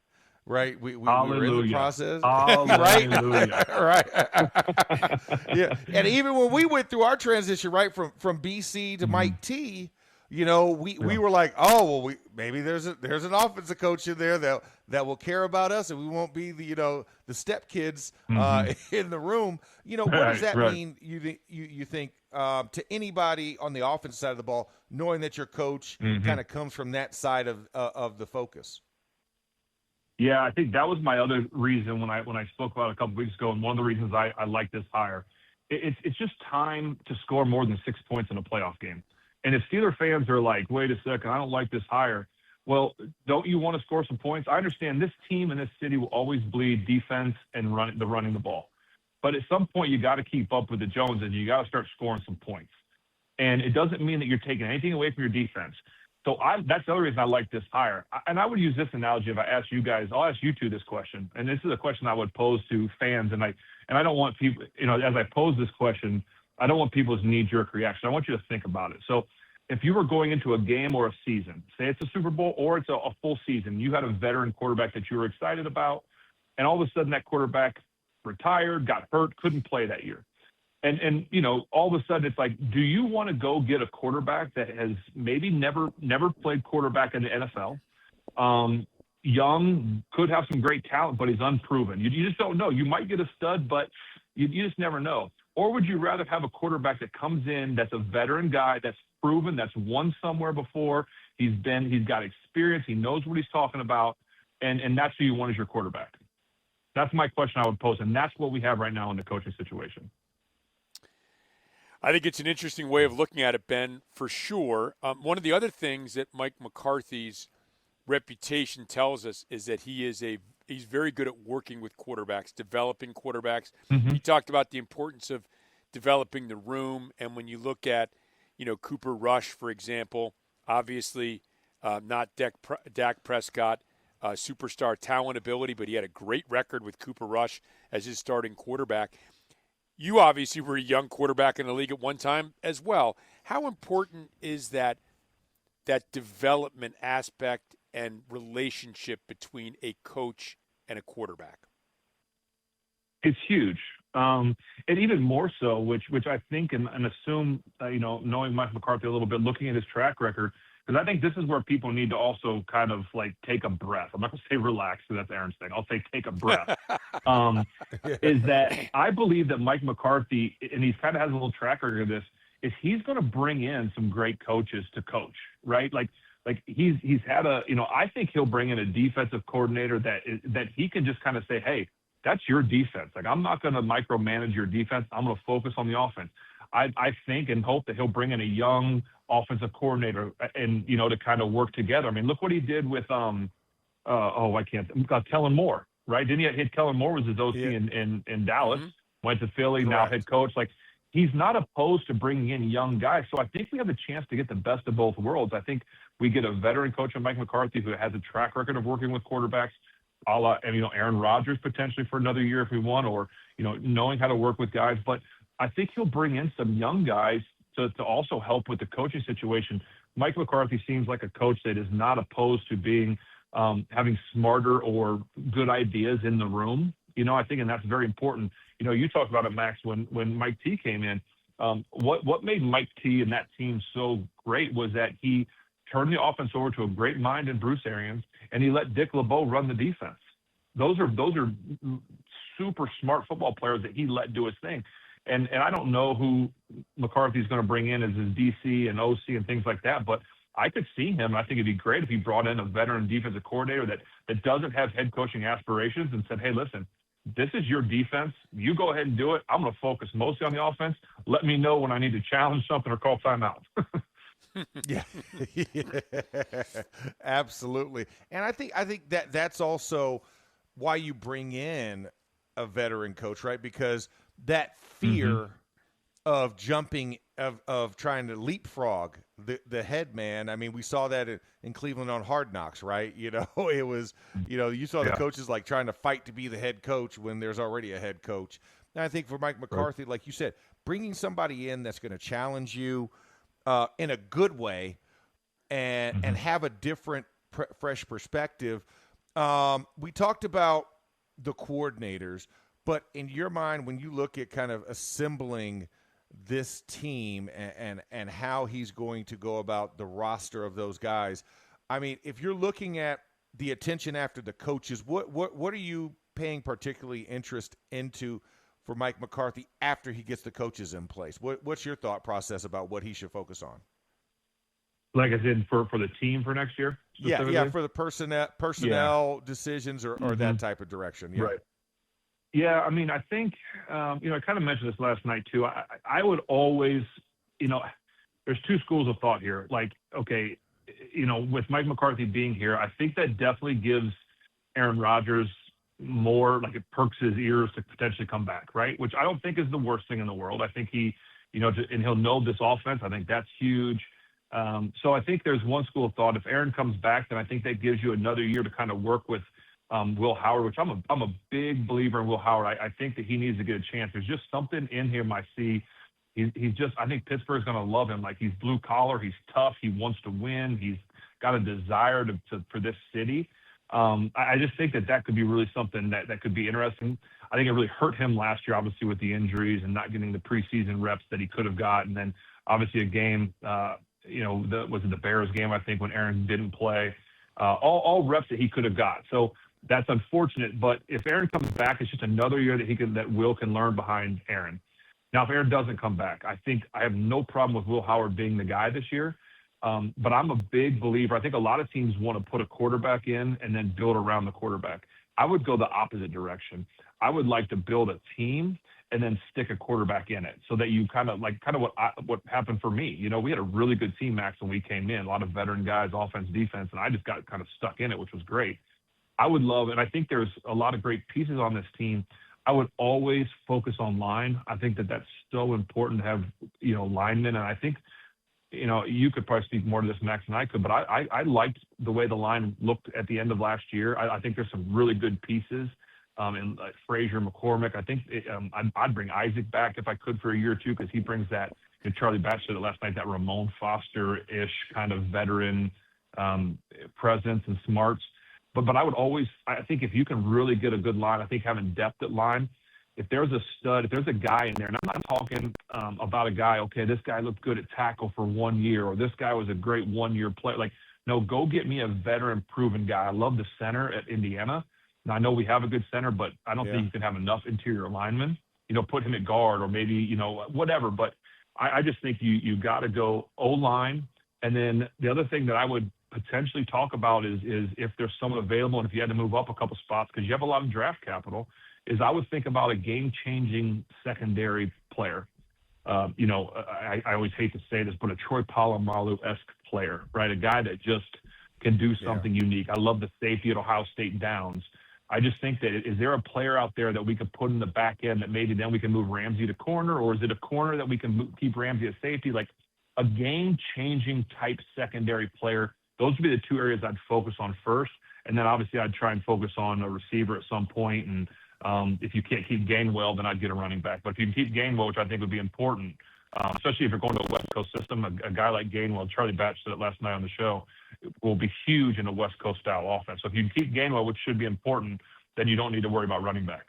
right? We were in the process. Hallelujah. Right? Yeah. And even when we went through our transition, right, from BC to Mike T, we were like, oh, well, maybe there's an offensive coach in there that will care about us, and we won't be the step kids in the room. What does that mean? You think to anybody on the offensive side of the ball, knowing that your coach kind of comes from that side of the focus? Yeah, I think that was my other reason when I spoke about it a couple weeks ago, and one of the reasons I like this hire. It's just time to score more than 6 points in a playoff game. And if Steeler fans are like, wait a second, I don't like this hire. Well, don't you want to score some points? I understand this team in this city will always bleed defense and running the ball. But at some point, you got to keep up with the Joneses. You got to start scoring some points. And it doesn't mean that you're taking anything away from your defense. So that's the other reason I like this hire. And I would use this analogy if I asked you guys. I'll ask you two this question. And this is a question I would pose to fans. And I don't want people, as I pose this question, I don't want people's knee-jerk reaction. I want you to think about it. So if you were going into a game or a season, say it's a Super Bowl or it's a full season, you had a veteran quarterback that you were excited about, and all of a sudden that quarterback retired, got hurt, couldn't play that year. And all of a sudden it's like, do you want to go get a quarterback that has maybe never played quarterback in the NFL? Young, could have some great talent, but he's unproven. You just don't know. You might get a stud, but you just never know. Or would you rather have a quarterback that comes in that's a veteran guy, that's proven, that's won somewhere before, he's got experience, he knows what he's talking about, and that's who you want as your quarterback? That's my question I would pose, and that's what we have right now in the coaching situation. I think it's an interesting way of looking at it, Ben, for sure. One of the other things that Mike McCarthy's reputation tells us is that he's very good at working with quarterbacks, developing quarterbacks. He talked about the importance of developing the room, and when you look at, Cooper Rush, for example, obviously not Dak Prescott, superstar talent ability, but he had a great record with Cooper Rush as his starting quarterback. You obviously were a young quarterback in the league at one time as well. How important is that development aspect and relationship between a coach and a quarterback? It's huge. And even more so, which I think and assume, knowing Mike McCarthy a little bit, looking at his track record, because I think this is where people need to also kind of like take a breath. I'm not going to say relax, because that's Aaron's thing. I'll say take a breath. Is that I believe that Mike McCarthy, and he's kind of has a little track record of this, is he's going to bring in some great coaches to coach, right? Like like he's had a, I think he'll bring in a defensive coordinator that he can just kind of say, hey, that's your defense. Like, I'm not going to micromanage your defense. I'm going to focus on the offense. I think and hope that he'll bring in a young offensive coordinator and, to kind of work together. I mean, look what he did with, Kellen Moore, right? Didn't he hit Kellen Moore was his OC in Dallas, went to Philly, now head coach. Like, he's not opposed to bringing in young guys. So I think we have a chance to get the best of both worlds. I think we get a veteran coach in Mike McCarthy who has a track record of working with quarterbacks, a la, Aaron Rodgers potentially for another year if we want, or, knowing how to work with guys. But I think he'll bring in some young guys to also help with the coaching situation. Mike McCarthy seems like a coach that is not opposed to being having smarter or good ideas in the room. I think, and that's very important. You talked about it, Max, when Mike T came in. What made Mike T and that team so great was that he turned the offense over to a great mind in Bruce Arians, and he let Dick LeBeau run the defense. Those are super smart football players that he let do his thing. And I don't know who McCarthy's going to bring in as his DC and OC and things like that, but I could see him. I think it'd be great if he brought in a veteran defensive coordinator that doesn't have head coaching aspirations and said, hey, listen, this is your defense. You go ahead and do it. I'm going to focus mostly on the offense. Let me know when I need to challenge something or call timeout. Yeah, absolutely. And I think that's also why you bring in a veteran coach, right? Because that fear of jumping, of trying to leapfrog the head man. I mean, we saw that in Cleveland on Hard Knocks, right? It was, you saw the coaches like trying to fight to be the head coach when there's already a head coach. And I think for Mike McCarthy, like you said, bringing somebody in that's going to challenge you in a good way and have a different, fresh perspective. We talked about the coordinators, but in your mind, when you look at kind of assembling this team and how he's going to go about the roster of those guys, I mean, if you're looking at the attention after the coaches, what are you paying particularly interest into for Mike McCarthy after he gets the coaches in place? What's your thought process about what he should focus on? Like I said, for the team for next year? Yeah, for the personnel decisions or that type of direction. Yeah. Right. Yeah, I mean, I think, I kind of mentioned this last night too. I would always, there's two schools of thought here. Like, okay, with Mike McCarthy being here, I think that definitely gives Aaron Rodgers more, like it perks his ears to potentially come back, right? Which I don't think is the worst thing in the world. I think he, and he'll know this offense. I think that's huge. So I think there's one school of thought. If Aaron comes back, then I think that gives you another year to kind of work with Will Howard, which I'm a big believer in Will Howard. I think that he needs to get a chance. There's just something in him I see. He's just, I think Pittsburgh's going to love him. Like, he's blue collar, he's tough, he wants to win, he's got a desire for this city. I just think that could be really something that could be interesting. I think it really hurt him last year, obviously, with the injuries and not getting the preseason reps that he could have got. And then obviously a game, was it the Bears game, I think, when Aaron didn't play, all reps that he could have got. So that's unfortunate. But if Aaron comes back, it's just another year that Will can learn behind Aaron. Now, if Aaron doesn't come back, I think I have no problem with Will Howard being the guy this year. But I'm a big believer. I think a lot of teams want to put a quarterback in and then build around the quarterback. I would go the opposite direction. I would like to build a team and then stick a quarterback in it, so that you kind of what happened for me. We had a really good team, Max, when we came in, a lot of veteran guys, offense, defense, and I just got kind of stuck in it, which was great. I would love, and I think there's a lot of great pieces on this team. I would always focus on line. I think that's so important to have, linemen. And I think, you could probably speak more to this, Max, than I could, but I liked the way the line looked at the end of last year. I think there's some really good pieces in Frazier, McCormick. I think I'd bring Isaac back if I could for a year or two, because he brings that, Charlie Batch said it last night, that Ramon Foster-ish kind of veteran presence and smarts. But I would always, I think if you can really get a good line, I think having depth at line, if there's a stud, if there's a guy in there, and I'm not talking about a guy, okay, this guy looked good at tackle for 1 year, or this guy was a great 1 year player. Like, no, go get me a veteran proven guy. I love the center at Indiana. Now, I know we have a good center, but I don't think you can have enough interior linemen. Put him at guard or maybe, whatever. But I just think you got to go O-line. And then the other thing that I would potentially talk about is if there's someone available and if you had to move up a couple spots because you have a lot of draft capital, is I would think about a game-changing secondary player. I always hate to say this, but a Troy Polamalu-esque player, right? A guy that just can do something unique. I love the safety at Ohio State Downs. I just think that is there a player out there that we could put in the back end that maybe then we can move Ramsey to corner, or is it a corner that we can keep Ramsey at safety? Like a game-changing type secondary player. Those would be the two areas I'd focus on first. And then obviously I'd try and focus on a receiver at some point. And if you can't keep Gainwell, then I'd get a running back. But if you can keep Gainwell, which I think would be important, especially if you're going to a West Coast system, a guy like Gainwell, Charlie Batch said it last night on the show, will be huge in a West Coast style offense. So if you can keep Gainwell, which should be important, then you don't need to worry about running back.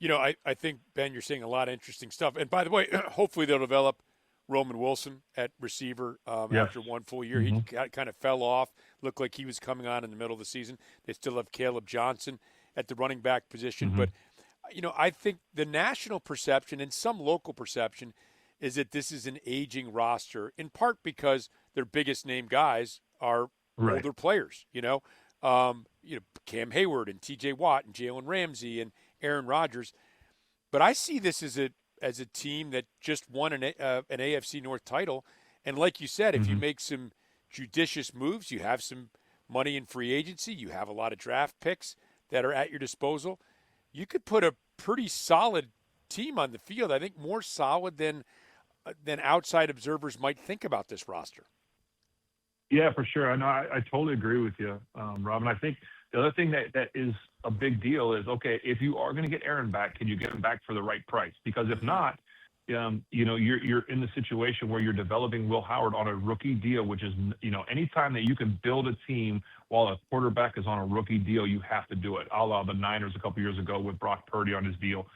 I think, Ben, you're seeing a lot of interesting stuff. And by the way, hopefully they'll develop Roman Wilson at receiver after one full year. He kind of fell off, looked like he was coming on in the middle of the season. They still have Caleb Johnson at the running back position. But, I think the national perception and some local perception is that this is an aging roster, in part because their biggest name guys are older players, Cam Hayward and T.J. Watt and Jalen Ramsey and Aaron Rodgers. But I see this as a team that just won an AFC North title. And like you said, if you make some judicious moves, you have some money in free agency, you have a lot of draft picks that are at your disposal, you could put a pretty solid team on the field. I think more solid than outside observers might think about this roster. Yeah, for sure. I totally agree with you, Rob. And I think the other thing that is a big deal is, okay, if you are going to get Aaron back, can you get him back for the right price? Because if not, you're in the situation where you're developing Will Howard on a rookie deal, which is, anytime that you can build a team while a quarterback is on a rookie deal, you have to do it. A la the Niners a couple years ago with Brock Purdy on his deal.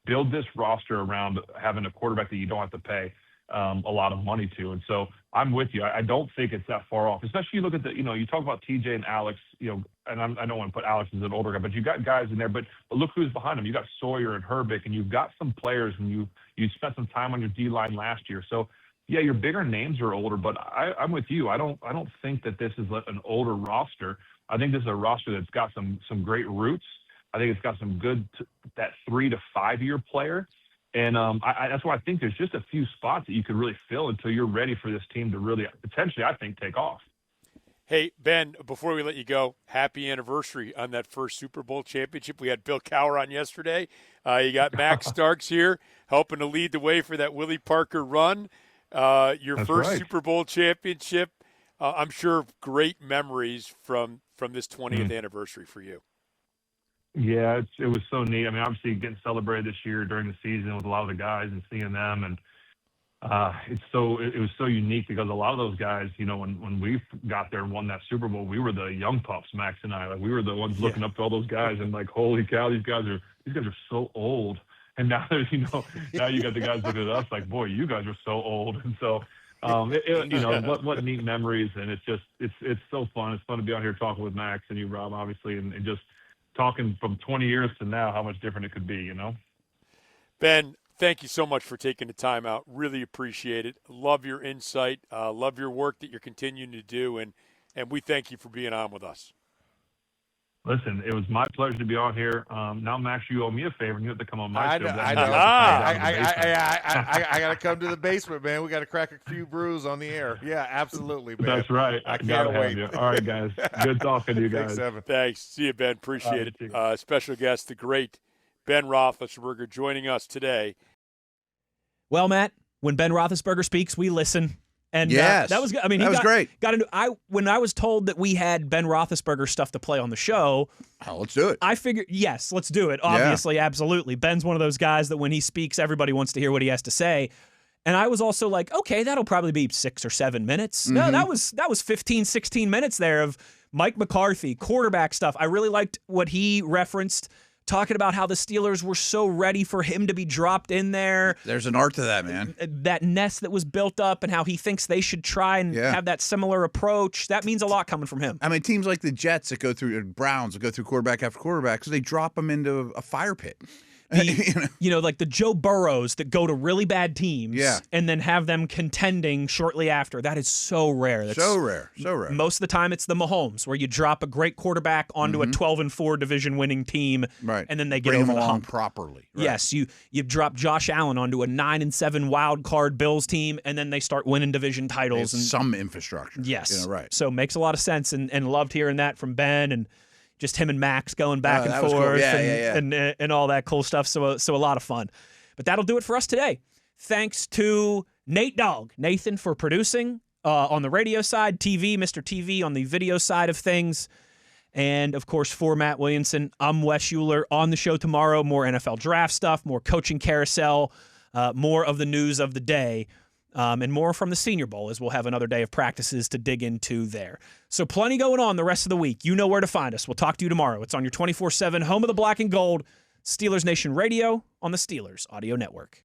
Build this roster around having a quarterback that you don't have to pay a lot of money to. And so I'm with you. I don't think it's that far off, especially you look at you talk about TJ and Alex, and I don't want to put Alex as an older guy, but you got guys in there, but look who's behind them. You got Sawyer and Herbick, and you've got some players, and you spent some time on your D-line last year. So yeah, your bigger names are older, but I'm with you. I don't think that this is an older roster. I think this is a roster that's got some great roots. I think it's got some good that 3 to 5 year player. And that's why I think there's just a few spots that you could really fill until you're ready for this team to really potentially, I think, take off. Hey, Ben, before we let you go, happy anniversary on that first Super Bowl championship. We had Bill Cowher on yesterday. You got Max Starks here helping to lead the way for that Willie Parker run. Your That's first right. Super Bowl championship. I'm sure great memories from this 20th anniversary for you. Yeah, it was so neat. I mean, obviously getting celebrated this year during the season with a lot of the guys and seeing them, and it was so unique because a lot of those guys, when we got there and won that Super Bowl, we were the young pups, Max and I. Like we were the ones looking up to all those guys and like, holy cow, these guys are so old. And now there's now you got the guys looking at us like, boy, you guys are so old. And so what neat memories, and it's so fun. It's fun to be out here talking with Max and you, Rob, obviously, and just talking from 20 years to now, how much different it could be, Ben, thank you so much for taking the time out. Really appreciate it. Love your insight. Love your work that you're continuing to do, and we thank you for being on with us. Listen, it was my pleasure to be on here. Now, Max, you owe me a favor, and you have to come on my show. I got to come to the basement, man. We got to crack a few brews on the air. Yeah, absolutely, man. That's right. I can't wait. You. All right, guys. Good talking to you guys. Thanks. See you, Ben. Appreciate it. Special guest, the great Ben Roethlisberger, joining us today. Well, Matt, when Ben Roethlisberger speaks, we listen. And yes. That was good. I mean, that was great. When I was told that we had Ben Roethlisberger stuff to play on the show, let's do it. I figured, yes, let's do it. Obviously, absolutely. Ben's one of those guys that when he speaks, everybody wants to hear what he has to say. And I was also like, okay, that'll probably be 6 or 7 minutes. No, that was 15, 16 minutes there of Mike McCarthy, quarterback stuff. I really liked what he referenced, talking about how the Steelers were so ready for him to be dropped in there. There's an art to that, man. That nest that was built up and how he thinks they should try and have that similar approach. That means a lot coming from him. I mean, teams like the Jets that go through, Browns that go through quarterback after quarterback because they drop them into a fire pit. Like the Joe Burrows that go to really bad teams and then have them contending shortly after. That is so rare. That's so rare. Most of the time it's the Mahomes, where you drop a great quarterback onto a 12-4 division-winning team, and then they get Bring over him the along hump properly. Right. Yes, you drop Josh Allen onto a 9-7 wild card Bills team, and then they start winning division titles. And some infrastructure. Yes. Right. So makes a lot of sense, and loved hearing that from Ben, and just him and Max going back and forth, cool. And all that cool stuff. So a lot of fun. But that'll do it for us today. Thanks to Nathan for producing on the radio side, Mr. TV on the video side of things. And, of course, for Matt Williamson, I'm Wes Uhler. On the show tomorrow, more NFL draft stuff, more coaching carousel, more of the news of the day, and more from the Senior Bowl, as we'll have another day of practices to dig into there. So plenty going on the rest of the week. You know where to find us. We'll talk to you tomorrow. It's on your 24/7 home of the black and gold, Steelers Nation Radio on the Steelers Audio Network.